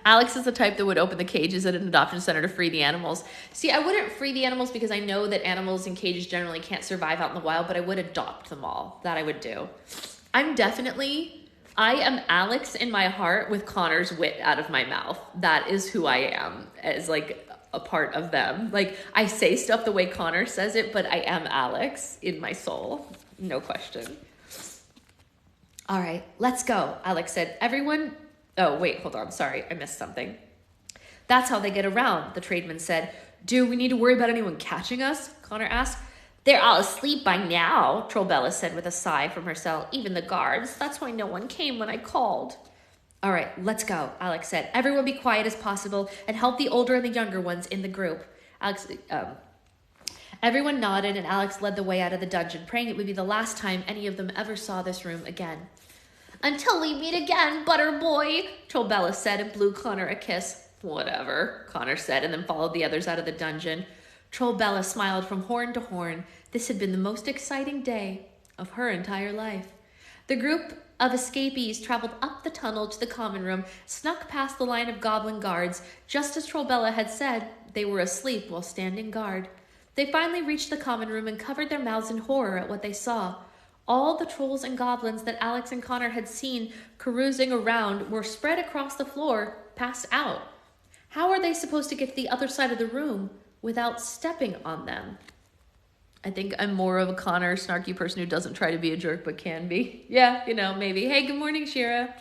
Alex is the type that would open the cages at an adoption center to free the animals. See, I wouldn't free the animals because I know that animals in cages generally can't survive out in the wild, but I would adopt them all. That I would do. I am Alex in my heart with Connor's wit out of my mouth. That is who I am as like a part of them. Like I say stuff the way Connor says it, but I am Alex in my soul. No question. "All right, let's go," Alex said. Oh, wait, hold on. Sorry, I missed something. "That's how they get around," the tradesman said. "Do we need to worry about anyone catching us?" Connor asked. "They're all asleep by now," Trollbella said with a sigh from her cell. "Even the guards. That's why no one came when I called." "All right, let's go," Alex said. "Everyone be quiet as possible and help the older and the younger ones in the group." Everyone nodded, and Alex led the way out of the dungeon, praying it would be the last time any of them ever saw this room again. "Until we meet again, butter boy," Trollbella said and blew Connor a kiss. "Whatever," Connor said, and then followed the others out of the dungeon. Trollbella smiled from horn to horn. This had been the most exciting day of her entire life. The group of escapees traveled up the tunnel to the common room, snuck past the line of goblin guards. Just as Trollbella had said, they were asleep while standing guard. They finally reached the common room and covered their mouths in horror at what they saw. All the trolls and goblins that Alex and Connor had seen carousing around were spread across the floor, passed out. How are they supposed to get to the other side of the room without stepping on them? I think I'm more of a Connor snarky person who doesn't try to be a jerk but can be. Yeah, maybe. "Hey, good morning, Shira."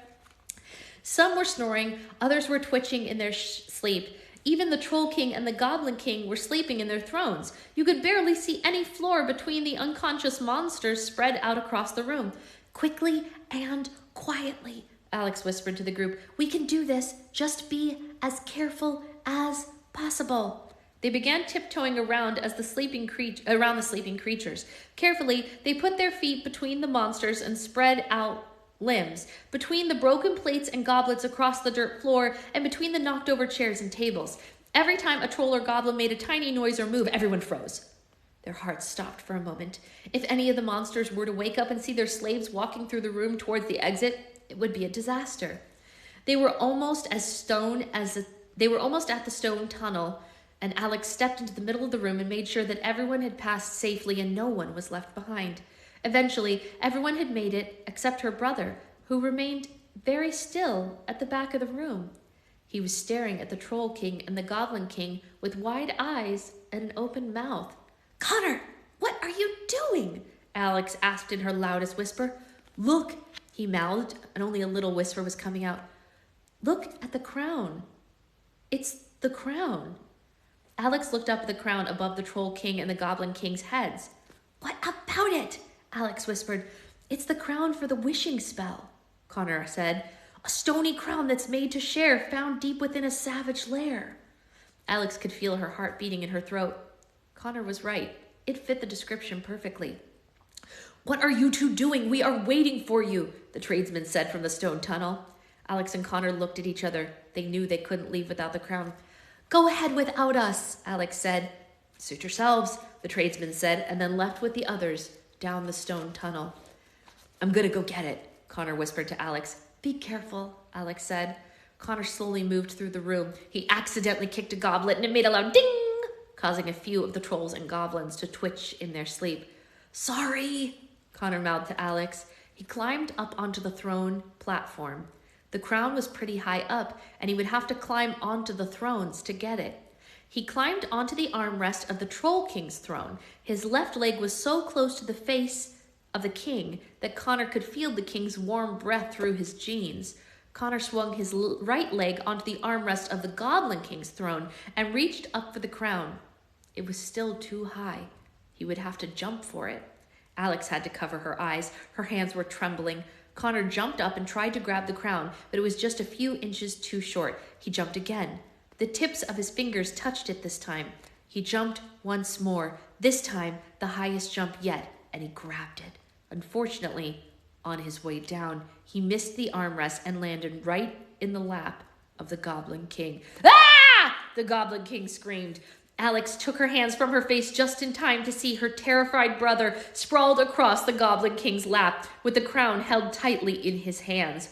Some were snoring, others were twitching in their sleep. Even the Troll King and the Goblin King were sleeping in their thrones. You could barely see any floor between the unconscious monsters spread out across the room. "Quickly and quietly," Alex whispered to the group. "We can do this. Just be as careful as possible." They began tiptoeing around the sleeping creatures. Carefully, they put their feet between the monsters and spread out limbs, between the broken plates and goblets across the dirt floor, and between the knocked over chairs and tables. Every time a troll or goblin made a tiny noise or move, everyone froze. Their hearts stopped for a moment. If any of the monsters were to wake up and see their slaves walking through the room towards the exit, it would be a disaster. They were almost at the stone tunnel, and Alex stepped into the middle of the room and made sure that everyone had passed safely and no one was left behind. Eventually, everyone had made it except her brother, who remained very still at the back of the room. He was staring at the Troll King and the Goblin King with wide eyes and an open mouth. "Connor, what are you doing?" Alex asked in her loudest whisper. Look, he mouthed, and only a little whisper was coming out. Look at the crown. It's the crown. Alex looked up at the crown above the Troll King and the Goblin King's heads. What about it? Alex whispered. It's the crown for the wishing spell, Connor said. A stony crown that's made to share, found deep within a savage lair. Alex could feel her heart beating in her throat. Connor was right. It fit the description perfectly. What are you two doing? We are waiting for you, the tradesman said from the stone tunnel. Alex and Connor looked at each other. They knew they couldn't leave without the crown. Go ahead without us, Alex said. Suit yourselves, the tradesman said, and then left with the others down the stone tunnel. I'm gonna go get it, Connor whispered to Alex. Be careful, Alex said. Connor slowly moved through the room. He accidentally kicked a goblet and it made a loud ding, causing a few of the trolls and goblins to twitch in their sleep. Sorry, Connor mouthed to Alex. He climbed up onto the throne platform. The crown was pretty high up, and he would have to climb onto the thrones to get it. He climbed onto the armrest of the Troll King's throne. His left leg was so close to the face of the king that Connor could feel the king's warm breath through his jeans. Connor swung his right leg onto the armrest of the Goblin King's throne and reached up for the crown. It was still too high. He would have to jump for it. Alex had to cover her eyes. Her hands were trembling. Connor jumped up and tried to grab the crown, but it was just a few inches too short. He jumped again. The tips of his fingers touched it this time. He jumped once more, this time the highest jump yet, and he grabbed it. Unfortunately, on his way down, he missed the armrest and landed right in the lap of the Goblin King. Ah! The Goblin King screamed. Alex took her hands from her face just in time to see her terrified brother sprawled across the Goblin King's lap with the crown held tightly in his hands.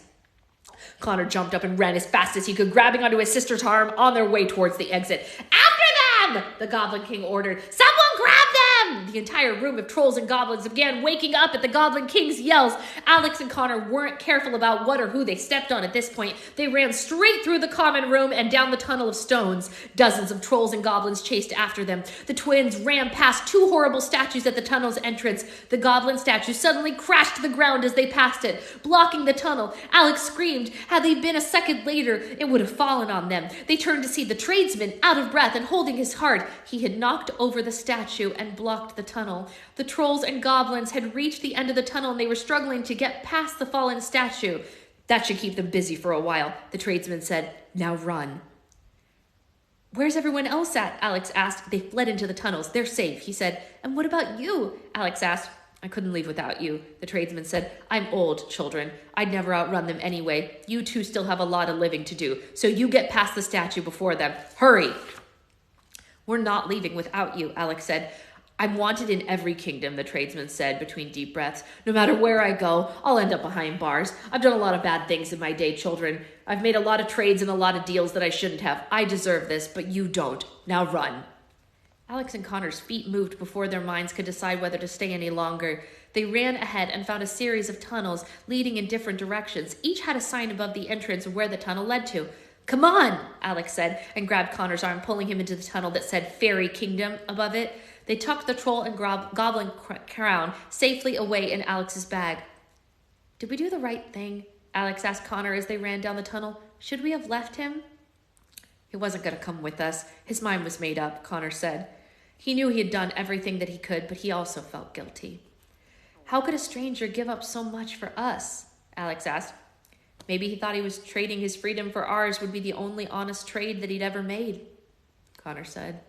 Connor jumped up and ran as fast as he could, grabbing onto his sister's arm on their way towards the exit. After them! The Goblin King ordered. Someone grab them! The entire room of trolls and goblins began waking up at the Goblin King's yells. Alex and Connor weren't careful about what or who they stepped on at this point. They ran straight through the common room and down the tunnel of stones. Dozens of trolls and goblins chased after them. The twins ran past two horrible statues at the tunnel's entrance. The goblin statue suddenly crashed to the ground as they passed it, blocking the tunnel. Alex screamed. Had they been a second later, it would have fallen on them. They turned to see the tradesman, out of breath and holding his heart. He had knocked over the statue and blocked the tunnel. The trolls and goblins had reached the end of the tunnel and they were struggling to get past the fallen statue. That should keep them busy for a while, the tradesman said. Now run. Where's everyone else at? Alex asked. They fled into the tunnels. They're safe, he said. And what about you? Alex asked. I couldn't leave without you, the tradesman said. I'm old, children. I'd never outrun them anyway. You two still have a lot of living to do, so you get past the statue before them. Hurry! We're not leaving without you, Alex said. I'm wanted in every kingdom, the tradesman said between deep breaths. No matter where I go, I'll end up behind bars. I've done a lot of bad things in my day, children. I've made a lot of trades and a lot of deals that I shouldn't have. I deserve this, but you don't. Now run. Alex and Connor's feet moved before their minds could decide whether to stay any longer. They ran ahead and found a series of tunnels leading in different directions. Each had a sign above the entrance of where the tunnel led to. Come on, Alex said, and grabbed Connor's arm, pulling him into the tunnel that said Fairy Kingdom above it. They tucked the troll and goblin crown safely away in Alex's bag. Did we do the right thing? Alex asked Connor as they ran down the tunnel. Should we have left him? He wasn't going to come with us. His mind was made up, Connor said. He knew he had done everything that he could, but he also felt guilty. How could a stranger give up so much for us? Alex asked. Maybe he thought he was trading his freedom for ours would be the only honest trade that he'd ever made, Connor said.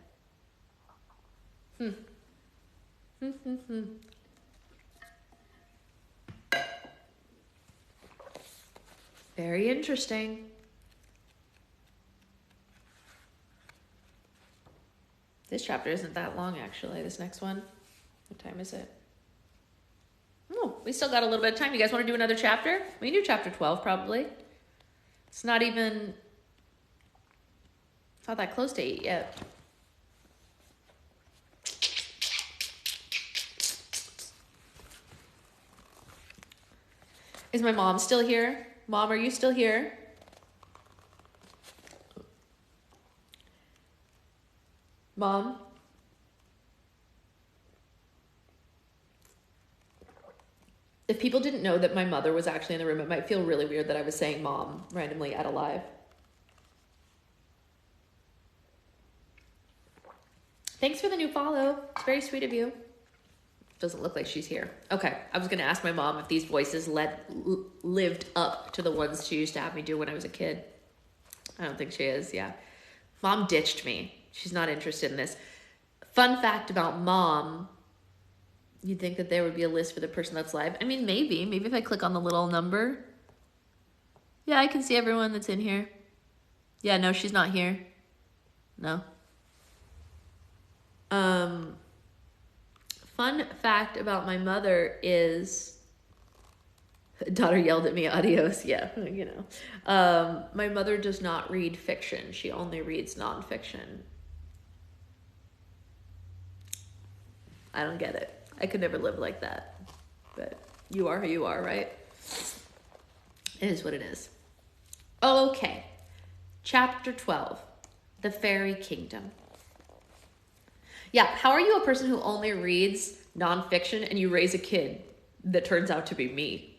Very interesting. This chapter isn't that long, actually. This next one. What time is it? Oh, we still got a little bit of time. You guys want to do another chapter? We can do chapter 12, probably. It's not that close to 8 yet. Is my mom still here? Mom, are you still here? Mom? If people didn't know that my mother was actually in the room, it might feel really weird that I was saying mom randomly at a live. Thanks for the new follow. It's very sweet of you. Doesn't look like she's here. Okay, I was going to ask my mom if these voices lived up to the ones she used to have me do when I was a kid. I don't think she is, yeah. Mom ditched me. She's not interested in this. Fun fact about Mom, you'd think that there would be a list for the person that's live. I mean, maybe if I click on the little number. Yeah, I can see everyone that's in here. Yeah, no, she's not here. No. Fun fact about my mother is, daughter yelled at me, adios. Yeah, you know. My mother does not read fiction. She only reads nonfiction. I don't get it. I could never live like that. But you are who you are, right? It is what it is. Okay. Chapter 12. The Fairy Kingdom. Yeah, how are you a person who only reads nonfiction and you raise a kid that turns out to be me?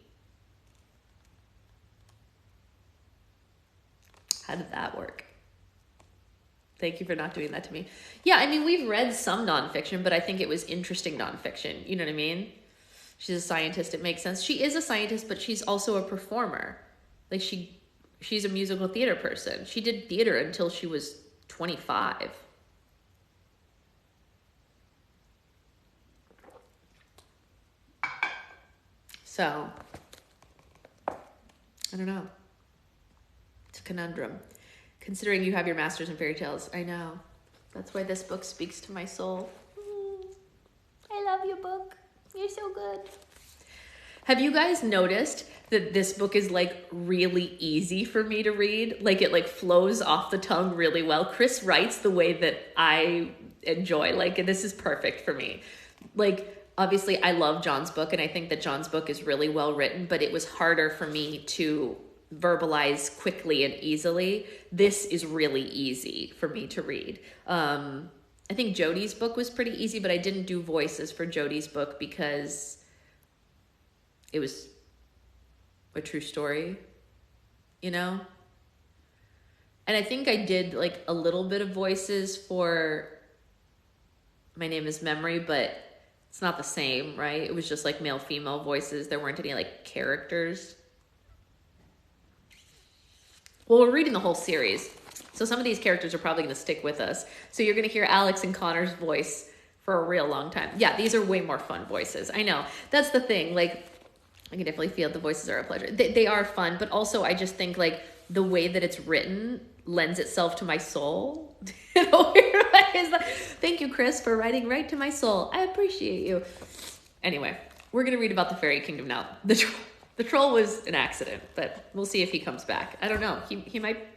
How did that work? Thank you for not doing that to me. Yeah, I mean, we've read some nonfiction, but I think it was interesting nonfiction. You know what I mean? She's a scientist. It makes sense. She is a scientist, but she's also a performer. Like she's a musical theater person. She did theater until she was 25. So, I don't know. It's a conundrum. Considering you have your master's in fairy tales, I know. That's why this book speaks to my soul. I love your book. You're so good. Have you guys noticed that this book is like really easy for me to read? Like it like flows off the tongue really well. Chris writes the way that I enjoy. Like this is perfect for me. Like obviously I love John's book and I think that John's book is really well written, but it was harder for me to verbalize quickly and easily. This is really easy for me to read. I think Jodi's book was pretty easy, but I didn't do voices for Jodi's book because it was a true story, you know? And I think I did like a little bit of voices for My Name is Memory, but it's not the same, right? It was just like male, female voices. There weren't any like characters. Well, we're reading the whole series, so some of these characters are probably going to stick with us. So you're going to hear Alex and Connor's voice for a real long time. Yeah, these are way more fun voices. I know. That's the thing. Like, I can definitely feel the voices are a pleasure. They are fun, but also I just think, like, the way that it's written lends itself to my soul. In a weird way. It's like, thank you, Chris, for writing right to my soul. I appreciate you. Anyway, we're going to read about the Fairy Kingdom now. The troll was an accident, but we'll see if he comes back. I don't know. He might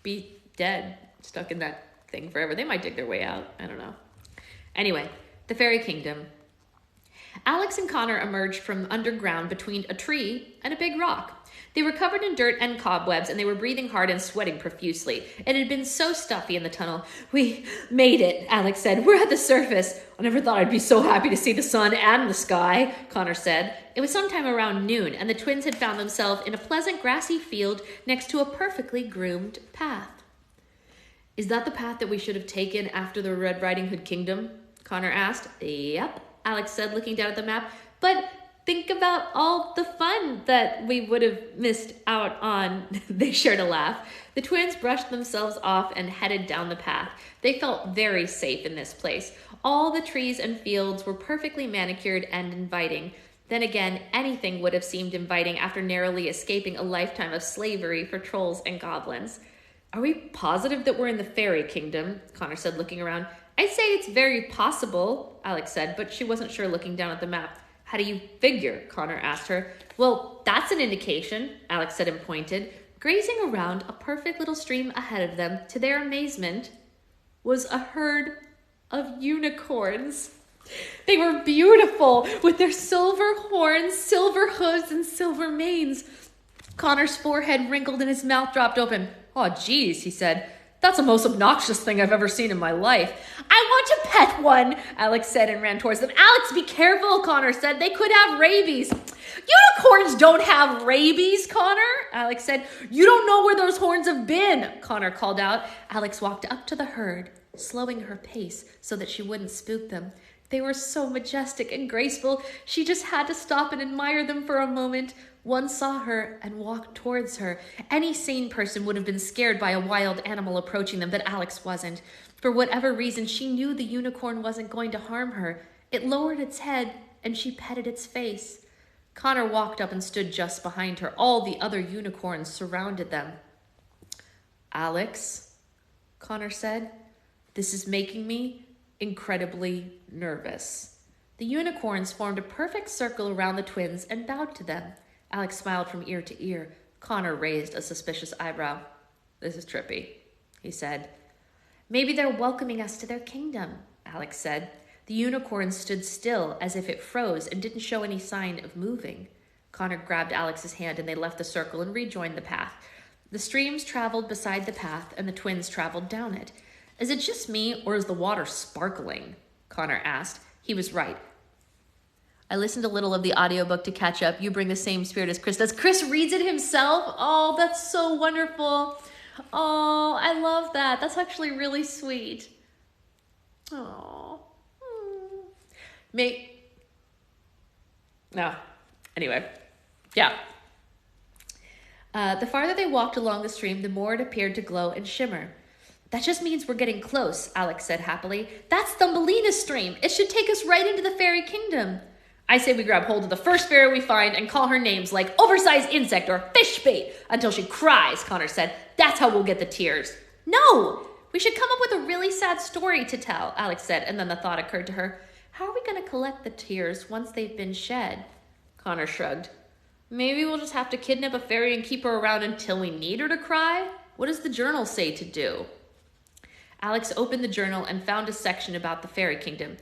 be dead, stuck in that thing forever. They might dig their way out. I don't know. Anyway, the Fairy Kingdom. Alex and Connor emerged from underground between a tree and a big rock. They were covered in dirt and cobwebs, and they were breathing hard and sweating profusely. It had been so stuffy in the tunnel. "We made it," Alex said. "We're at the surface." "I never thought I'd be so happy to see the sun and the sky," Connor said. It was sometime around noon, and the twins had found themselves in a pleasant grassy field next to a perfectly groomed path. "Is that the path that we should have taken after the Red Riding Hood Kingdom?" Connor asked. "Yep," Alex said, looking down at the map. "But think about all the fun that we would have missed out on." They shared a laugh. The twins brushed themselves off and headed down the path. They felt very safe in this place. All the trees and fields were perfectly manicured and inviting. Then again, anything would have seemed inviting after narrowly escaping a lifetime of slavery for trolls and goblins. "Are we positive that we're in the Fairy Kingdom?" Connor said, looking around. "I'd say it's very possible," Alex said, but she wasn't sure, looking down at the map. "How do you figure?" Connor asked her. "Well, that's an indication," Alex said and pointed. Grazing around a perfect little stream ahead of them, to their amazement, was a herd of unicorns. They were beautiful, with their silver horns, silver hooves, and silver manes. Connor's forehead wrinkled and his mouth dropped open. "Oh, geez," he said. That's the most obnoxious thing I've ever seen in my life. I want to pet one, Alex said and ran towards them. Alex, be careful, Connor said. They could have rabies. Unicorns don't have rabies, Connor, Alex said. You don't know where those horns have been, Connor called out. Alex walked up to the herd, slowing her pace so that she wouldn't spook them. They were so majestic and graceful, she just had to stop and admire them for a moment. One saw her and walked towards her. Any sane person would have been scared by a wild animal approaching them, but Alex wasn't. For whatever reason, she knew the unicorn wasn't going to harm her. It lowered its head, and she petted its face. Connor walked up and stood just behind her. All the other unicorns surrounded them. Alex, Connor said, this is making me incredibly nervous. The unicorns formed a perfect circle around the twins and bowed to them. Alex smiled from ear to ear. Connor raised a suspicious eyebrow. This is trippy, he said. Maybe they're welcoming us to their kingdom, Alex said. The unicorn stood still as if it froze and didn't show any sign of moving. Connor grabbed Alex's hand and they left the circle and rejoined the path. The streams traveled beside the path and the twins traveled down it. Is it just me or is the water sparkling? Connor asked. He was right. I listened a little of the audiobook to catch up. You bring the same spirit as Chris does. Chris reads it himself. Oh, that's so wonderful. Oh, I love that. That's actually really sweet. Oh. No. Anyway. Yeah. The farther they walked along the stream, the more it appeared to glow and shimmer. That just means we're getting close, Alex said happily. That's Thumbelina's stream. It should take us right into the fairy kingdom. I say we grab hold of the first fairy we find and call her names like oversized insect or fish bait until she cries, Connor said. That's how we'll get the tears. No! We should come up with a really sad story to tell, Alex said, and then the thought occurred to her. How are we going to collect the tears once they've been shed? Connor shrugged. Maybe we'll just have to kidnap a fairy and keep her around until we need her to cry? What does the journal say to do? Alex opened the journal and found a section about the fairy kingdom.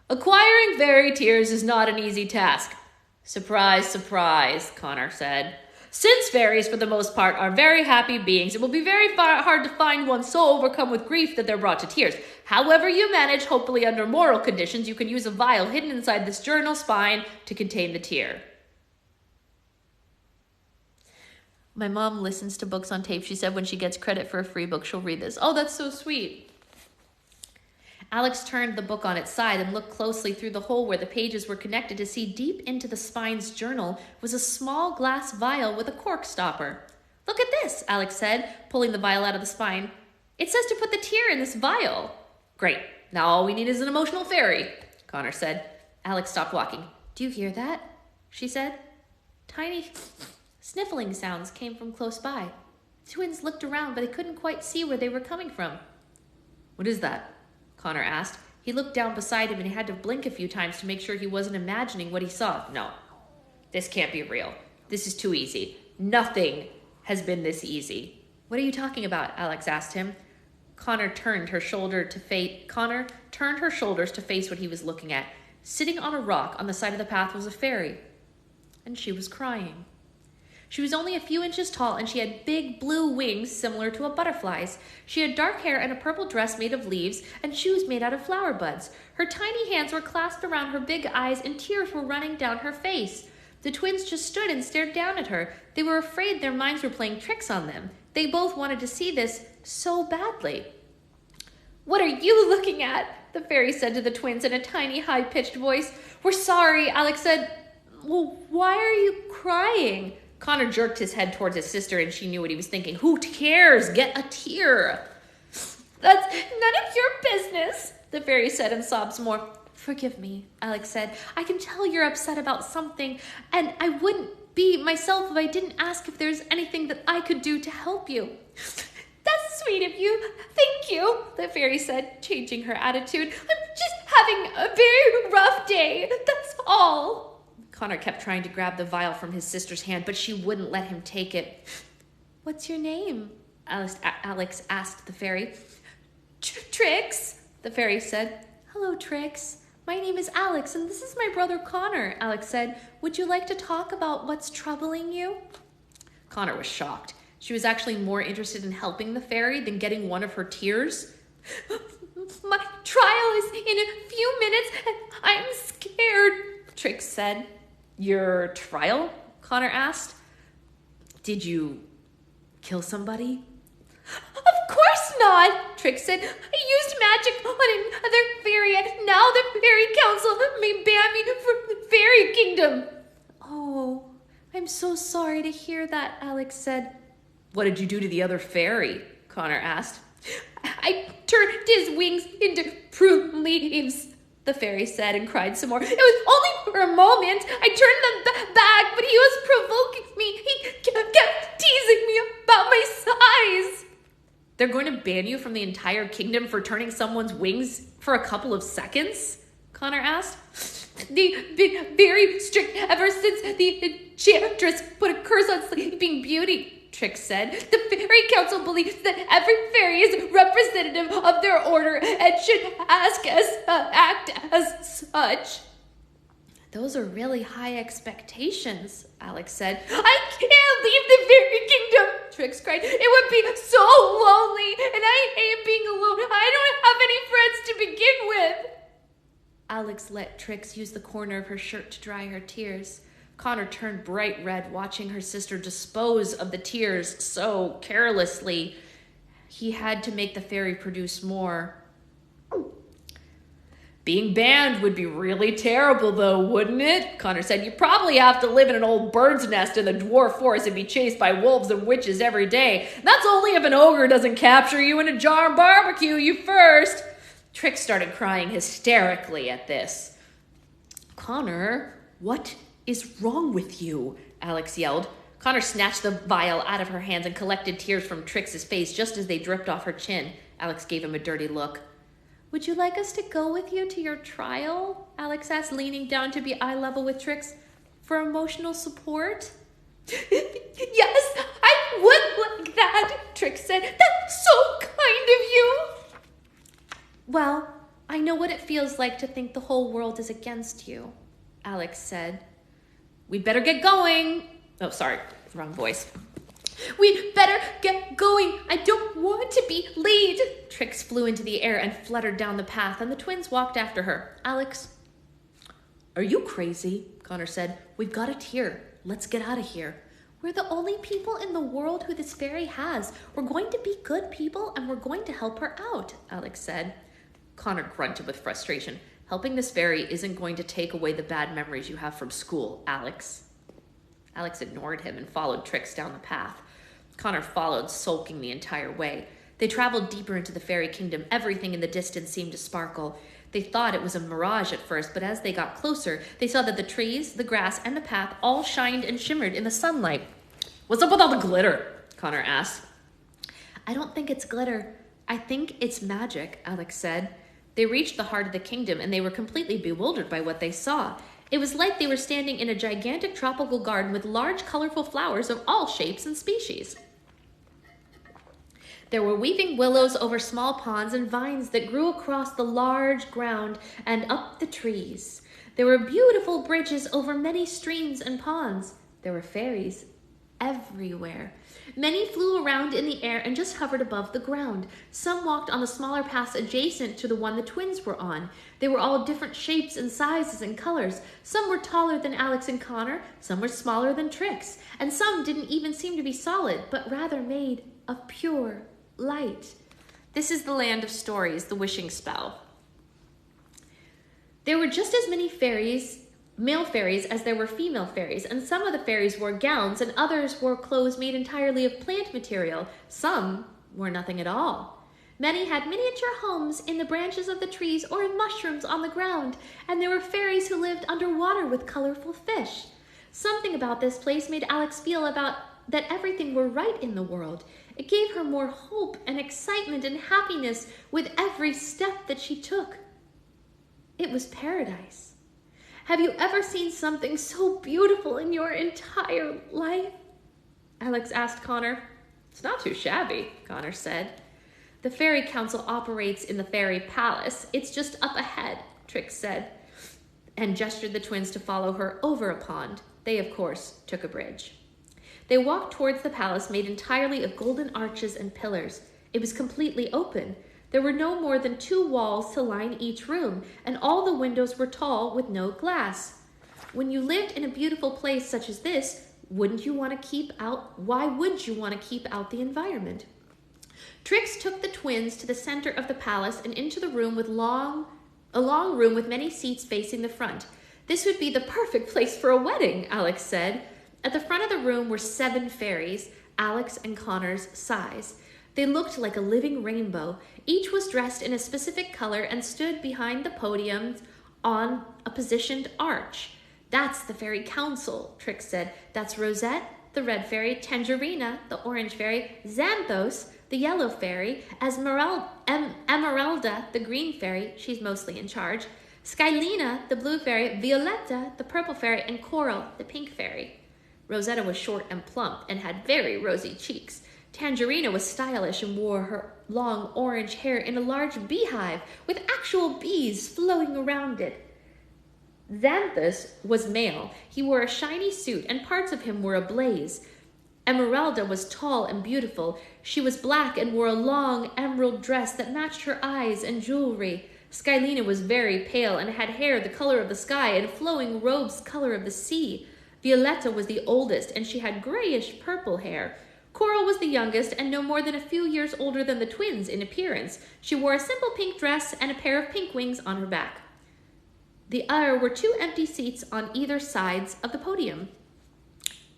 Acquiring fairy tears is not an easy task. Surprise, surprise, Connor said. Since fairies, for the most part, are very happy beings, it will be very hard to find one so overcome with grief that they're brought to tears. However you manage, hopefully under moral conditions, you can use a vial hidden inside this journal spine to contain the tear. My mom listens to books on tape. She said when she gets credit for a free book, she'll read this. Oh, that's so sweet. Alex turned the book on its side and looked closely through the hole where the pages were connected to see deep into the spine's journal was a small glass vial with a cork stopper. Look at this, Alex said, pulling the vial out of the spine. It says to put the tear in this vial. Great. Now all we need is an emotional fairy, Connor said. Alex stopped walking. Do you hear that? She said. Tiny sniffling sounds came from close by. The twins looked around, but they couldn't quite see where they were coming from. What is that? Connor asked. He looked down beside him and he had to blink a few times to make sure he wasn't imagining what he saw. No, this can't be real. This is too easy. Nothing has been this easy. What are you talking about? Alex asked him. Connor turned her shoulders to face what he was looking at. Sitting on a rock on the side of the path was a fairy, and she was crying. She was only a few inches tall, and she had big blue wings similar to a butterfly's. She had dark hair and a purple dress made of leaves and shoes made out of flower buds. Her tiny hands were clasped around her big eyes, and tears were running down her face. The twins just stood and stared down at her. They were afraid their minds were playing tricks on them. They both wanted to see this so badly. What are you looking at? The fairy said to the twins in a tiny, high-pitched voice. We're sorry, Alex said. Well, why are you crying? Connor jerked his head towards his sister, and she knew what he was thinking. Who cares? Get a tear. That's none of your business, the fairy said and sobbed some more. Forgive me, Alex said. I can tell you're upset about something, and I wouldn't be myself if I didn't ask if there's anything that I could do to help you. That's sweet of you. Thank you, the fairy said, changing her attitude. I'm just having a very rough day. That's all. Connor kept trying to grab the vial from his sister's hand, but she wouldn't let him take it. What's your name? Alex asked the fairy. Trix, the fairy said. Hello, Trix. My name is Alex, and this is my brother Connor, Alex said. Would you like to talk about what's troubling you? Connor was shocked. She was actually more interested in helping the fairy than getting one of her tears. My trial is in a few minutes and I'm scared, Trix said. Your trial? Connor asked. Did you kill somebody? Of course not, Trix said. I used magic on another fairy and now the fairy council may ban me from the fairy kingdom. Oh, I'm so sorry to hear that, Alex said. What did you do to the other fairy? Connor asked. I turned his wings into prune leaves, the fairy said and cried some more. It was only for a moment. I turned them back, but he was provoking me. He kept teasing me about my size. They're going to ban you from the entire kingdom for turning someone's wings for a couple of seconds? Connor asked. They've been very strict ever since the enchantress put a curse on Sleeping Beauty, Trix said. The fairy council believes that every fairy is representative of their order and should act as such. Those are really high expectations, Alex said. I can't leave the fairy kingdom, Trix cried. It would be so lonely, and I hate being alone. I don't have any friends to begin with. Alex let Trix use the corner of her shirt to dry her tears. Connor turned bright red, watching her sister dispose of the tears so carelessly. He had to make the fairy produce more. Being banned would be really terrible, though, wouldn't it? Connor said. You probably have to live in an old bird's nest in the dwarf forest and be chased by wolves and witches every day. That's only if an ogre doesn't capture you in a jar and barbecue you first. Trix started crying hysterically at this. Connor, what is wrong with you? Alex yelled. Connor snatched the vial out of her hands and collected tears from Trix's face just as they dripped off her chin. Alex gave him a dirty look. Would you like us to go with you to your trial? Alex asked, leaning down to be eye level with Trix. For emotional support? Yes, I would like that, Trix said. That's so kind of you. Well, I know what it feels like to think the whole world is against you, Alex said. We'd better get going. Oh, sorry, wrong voice. We'd better get going. I don't want to be late. Trix flew into the air and fluttered down the path, and the twins walked after her. Alex, are you crazy? Connor said. We've got a tier. Let's get out of here. We're the only people in the world who this fairy has. We're going to be good people, and we're going to help her out, Alex said. Connor grunted with frustration. Helping this fairy isn't going to take away the bad memories you have from school, Alex. Alex ignored him and followed Trix down the path. Connor followed, sulking the entire way. They traveled deeper into the fairy kingdom. Everything in the distance seemed to sparkle. They thought it was a mirage at first, but as they got closer, they saw that the trees, the grass, and the path all shined and shimmered in the sunlight. What's up with all the glitter? Connor asked. I don't think it's glitter. I think it's magic, Alex said. They reached the heart of the kingdom, and they were completely bewildered by what they saw. It was like they were standing in a gigantic tropical garden with large, colorful flowers of all shapes and species. There were weeping willows over small ponds and vines that grew across the large ground and up the trees. There were beautiful bridges over many streams and ponds. There were fairies everywhere. Many flew around in the air and just hovered above the ground. Some walked on the smaller paths adjacent to the one the twins were on. They were all different shapes and sizes and colors. Some were taller than Alex and Connor, some were smaller than Trix, and some didn't even seem to be solid, but rather made of pure light. This is the land of stories, the wishing spell. There were just as many male fairies as there were female fairies, and some of the fairies wore gowns and others wore clothes made entirely of plant material. Some wore nothing at all. Many had miniature homes in the branches of the trees or in mushrooms on the ground, and there were fairies who lived underwater with colorful fish. Something about this place made Alex feel about that everything were right in the world. It gave her more hope and excitement and happiness with every step that she took. It was paradise. Have you ever seen something so beautiful in your entire life? Alex asked Connor. It's not too shabby, Connor said. The fairy council operates in the fairy palace. It's just up ahead, Trix said, and gestured the twins to follow her over a pond. They, of course, took a bridge. They walked towards the palace made entirely of golden arches and pillars. It was completely open. There were no more than 2 walls to line each room, and all the windows were tall with no glass. When you lived in a beautiful place such as this, why would you want to keep out the environment? Trix took the twins to the center of the palace and into the room with a long room with many seats facing the front. This would be the perfect place for a wedding, Alex said. At the front of the room were 7 fairies, Alex and Connor's size. They looked like a living rainbow. Each was dressed in a specific color and stood behind the podium on a positioned arch. That's the fairy council, Trix said. That's Rosette, the red fairy, Tangerina, the orange fairy, Xanthos, the yellow fairy, Emeralda, the green fairy, she's mostly in charge, Skylina, the blue fairy, Violetta, the purple fairy, and Coral, the pink fairy. Rosetta was short and plump and had very rosy cheeks. Tangerina was stylish and wore her long orange hair in a large beehive with actual bees flowing around it. Xanthus was male. He wore a shiny suit and parts of him were ablaze. Emeralda was tall and beautiful. She was black and wore a long emerald dress that matched her eyes and jewelry. Skylina was very pale and had hair the color of the sky and flowing robes color of the sea. Violetta was the oldest and she had grayish purple hair. Coral was the youngest and no more than a few years older than the twins in appearance. She wore a simple pink dress and a pair of pink wings on her back. There were 2 empty seats on either sides of the podium.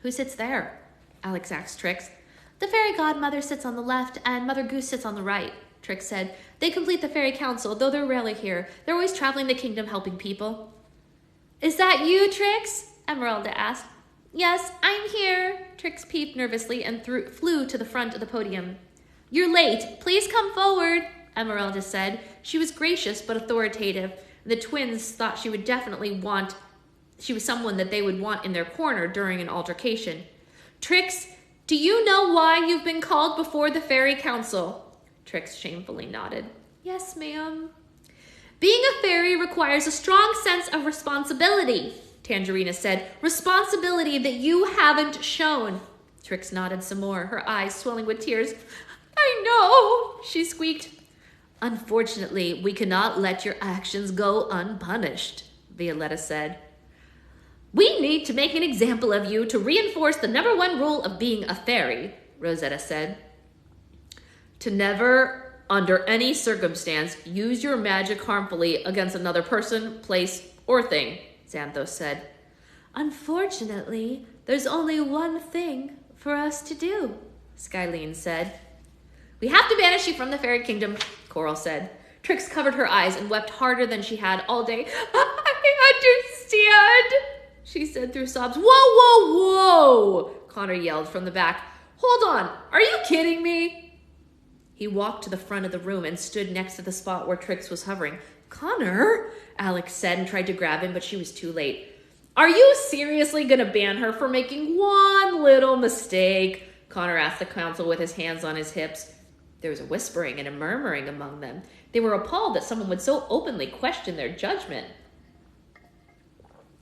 Who sits there? Alex asked Trix. The fairy godmother sits on the left and Mother Goose sits on the right, Trix said. They complete the fairy council, though they're rarely here. They're always traveling the kingdom helping people. Is that you, Trix? Emeralda asked. Yes, I'm here, Trix peeped nervously and flew to the front of the podium. You're late. Please come forward, Emeralda said. She was gracious but authoritative. The twins thought she was someone that they would want in their corner during an altercation. Trix, do you know why you've been called before the fairy council? Trix shamefully nodded. Yes, ma'am. Being a fairy requires a strong sense of responsibility, Tangerina said. Responsibility that you haven't shown. Trix nodded some more, her eyes swelling with tears. I know, she squeaked. Unfortunately, we cannot let your actions go unpunished, Violetta said. We need to make an example of you to reinforce the #1 rule of being a fairy, Rosetta said. To never, under any circumstance, use your magic harmfully against another person, place, or thing, Xanthos said. Unfortunately, there's only one thing for us to do, Skylene said. We have to banish you from the fairy kingdom, Coral said. Trix covered her eyes and wept harder than she had all day. I understand, she said through sobs. Whoa, whoa, whoa, Connor yelled from the back. Hold on, are you kidding me? He walked to the front of the room and stood next to the spot where Trix was hovering. Connor, Alex said and tried to grab him, but she was too late. Are you seriously going to ban her for making one little mistake? Connor asked the council with his hands on his hips. There was a whispering and a murmuring among them. They were appalled that someone would so openly question their judgment.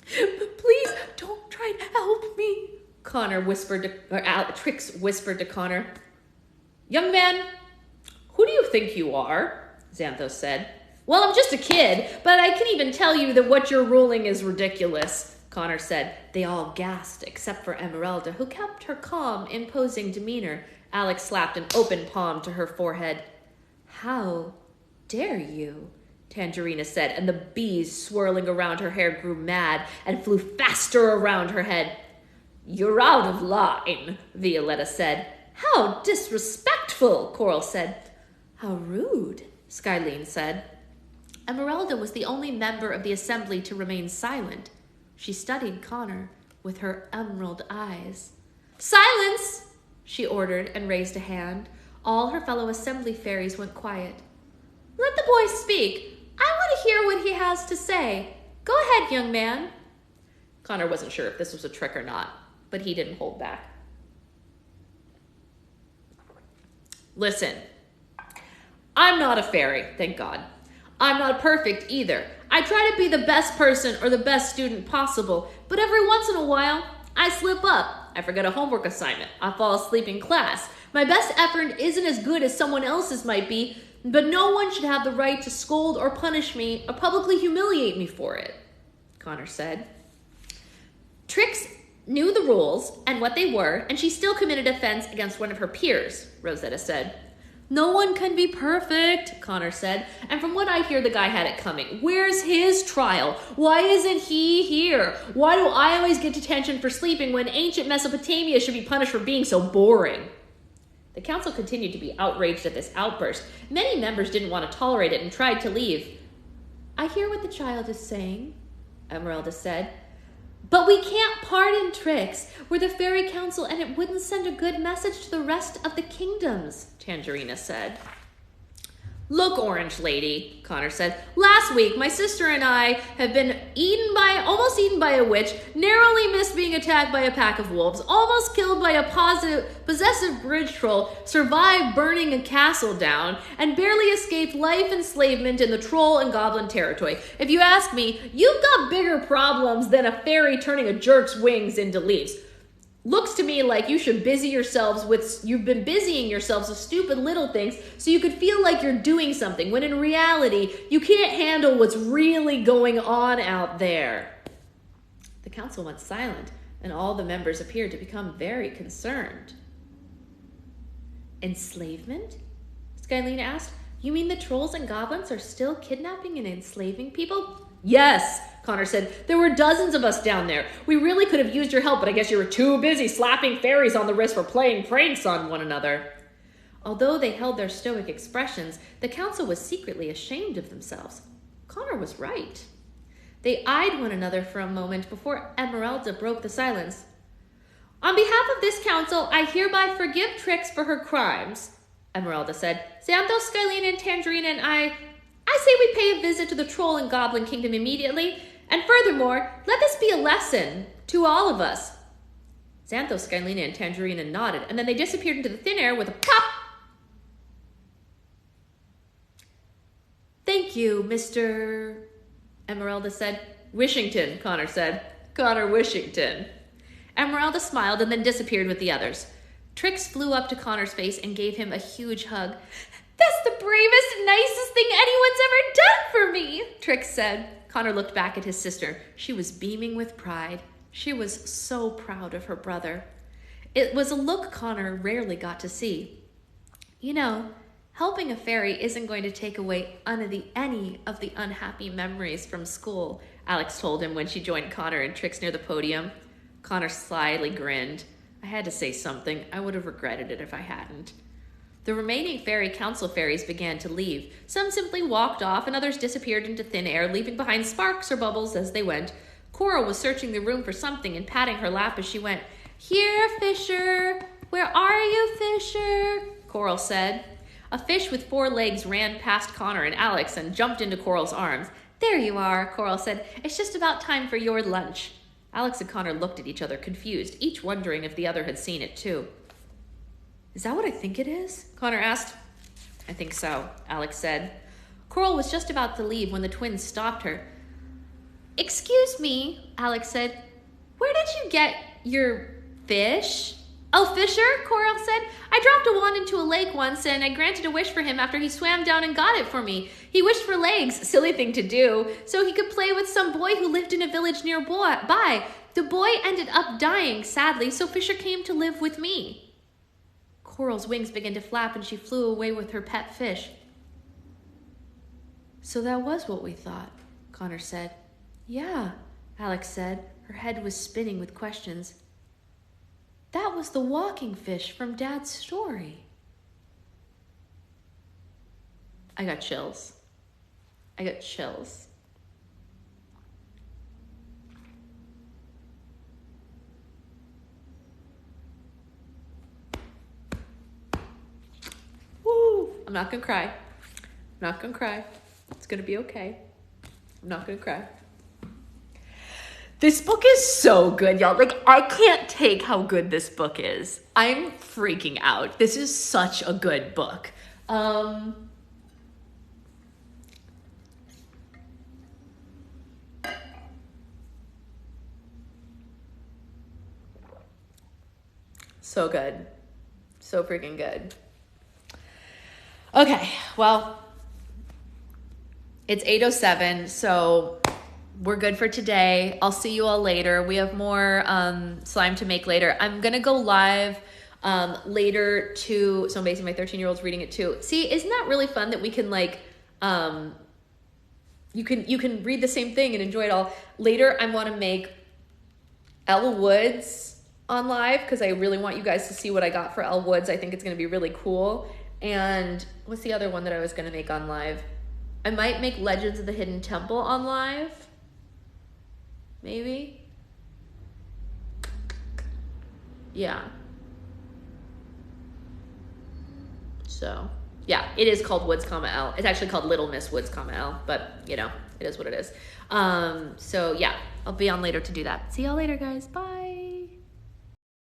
Please don't try to help me, Trix whispered to Connor. Young man, who do you think you are? Xanthos said. Well, I'm just a kid, but I can even tell you that what you're ruling is ridiculous, Connor said. They all gasped, except for Emeralda, who kept her calm, imposing demeanor. Alex slapped an open palm to her forehead. How dare you? Tangerina said, and the bees swirling around her hair grew mad and flew faster around her head. You're out of line, Violetta said. How disrespectful, Coral said. How rude, Skylene said. Emeralda was the only member of the assembly to remain silent. She studied Connor with her emerald eyes. Silence! She ordered and raised a hand. All her fellow assembly fairies went quiet. Let the boy speak. I want to hear what he has to say. Go ahead, young man. Connor wasn't sure if this was a trick or not, but he didn't hold back. Listen, I'm not a fairy, thank God. I'm not perfect either. I try to be the best person or the best student possible, but every once in a while, I slip up. I forget a homework assignment. I fall asleep in class. My best effort isn't as good as someone else's might be, but no one should have the right to scold or punish me or publicly humiliate me for it, Connor said. Trix knew the rules and what they were, and she still committed offense against one of her peers, Rosetta said. No one can be perfect, Connor said, and from what I hear, the guy had it coming. Where's his trial? Why isn't he here? Why do I always get detention for sleeping when ancient Mesopotamia should be punished for being so boring? The council continued to be outraged at this outburst. Many members didn't want to tolerate it and tried to leave. I hear what the child is saying, Esmeralda said. But we can't pardon Trix. We're the Fairy Council, and it wouldn't send a good message to the rest of the kingdoms, Tangerina said. Look, Orange Lady, Connor said. Last week, my sister and I have been almost eaten by a witch, narrowly missed being attacked by a pack of wolves, almost killed by a possessive bridge troll, survived burning a castle down, and barely escaped life enslavement in the troll and goblin territory. If you ask me, you've got bigger problems than a fairy turning a jerk's wings into leaves. Looks to me like you've been busying yourselves with stupid little things so you could feel like you're doing something, when in reality, you can't handle what's really going on out there. The council went silent, and all the members appeared to become very concerned. Enslavement? Skylina asked. You mean the trolls and goblins are still kidnapping and enslaving people? Yes, Connor said. There were dozens of us down there. We really could have used your help, but I guess you were too busy slapping fairies on the wrist for playing pranks on one another. Although they held their stoic expressions, the council was secretly ashamed of themselves. Connor was right. They eyed one another for a moment before Esmeralda broke the silence. On behalf of this council, I hereby forgive Trix for her crimes, Esmeralda said. Xanthos, Skylina, and Tangerina and I say we pay a visit to the Troll and Goblin Kingdom immediately, and furthermore, let this be a lesson to all of us. Xanthos, Skylina, and Tangerina nodded, and then they disappeared into the thin air with a pop. Thank you, Mr. Esmeralda said. Wishington, Connor said. Connor Wishington. Esmeralda smiled and then disappeared with the others. Trix flew up to Connor's face and gave him a huge hug. That's the bravest, nicest thing anyone's ever done for me, Trix said. Connor looked back at his sister. She was beaming with pride. She was so proud of her brother. It was a look Connor rarely got to see. You know, helping a fairy isn't going to take away any of the unhappy memories from school, Alex told him when she joined Connor and Trix near the podium. Connor slyly grinned. I had to say something. I would have regretted it if I hadn't. The remaining Fairy Council fairies began to leave. Some simply walked off, and others disappeared into thin air, leaving behind sparks or bubbles as they went. Coral was searching the room for something and patting her lap as she went. Here, Fisher! Where are you, Fisher? Coral said. A fish with 4 legs ran past Connor and Alex and jumped into Coral's arms. There you are, Coral said. It's just about time for your lunch. Alex and Connor looked at each other, confused, each wondering if the other had seen it too. Is that what I think it is? Connor asked. I think so, Alex said. Coral was just about to leave when the twins stopped her. Excuse me, Alex said. Where did you get your fish? Oh, Fisher, Coral said. I dropped a wand into a lake once and I granted a wish for him after he swam down and got it for me. He wished for legs, silly thing to do, so he could play with some boy who lived in a village nearby. The boy ended up dying, sadly, so Fisher came to live with me. Coral's wings began to flap and she flew away with her pet fish. So that was what we thought, Connor said. Yeah, Alex said. Her head was spinning with questions. That was the walking fish from Dad's story. I got chills. Woo! I'm not gonna cry. It's gonna be okay. I'm not gonna cry. This book is so good, y'all. Like, I can't take how good this book is. I'm freaking out. This is such a good book. So good. So freaking good. Okay, well, it's 8:07, so we're good for today. I'll see you all later. We have more slime to make later. I'm gonna go live later too. So basically my 13-year-old's reading it too. See, isn't that really fun that we can like, you can read the same thing and enjoy it all. Later, I want to make Elle Woods on live because I really want you guys to see what I got for Elle Woods. I think it's going to be really cool. And what's the other one that I was going to make on live? I might make Legends of the Hidden Temple on live. Maybe. Yeah. So, yeah, it is called Woods, Elle. It's actually called Little Miss Woods, Elle, but, you know, it is what it is. So, yeah, I'll be on later to do that. See y'all later, guys. Bye.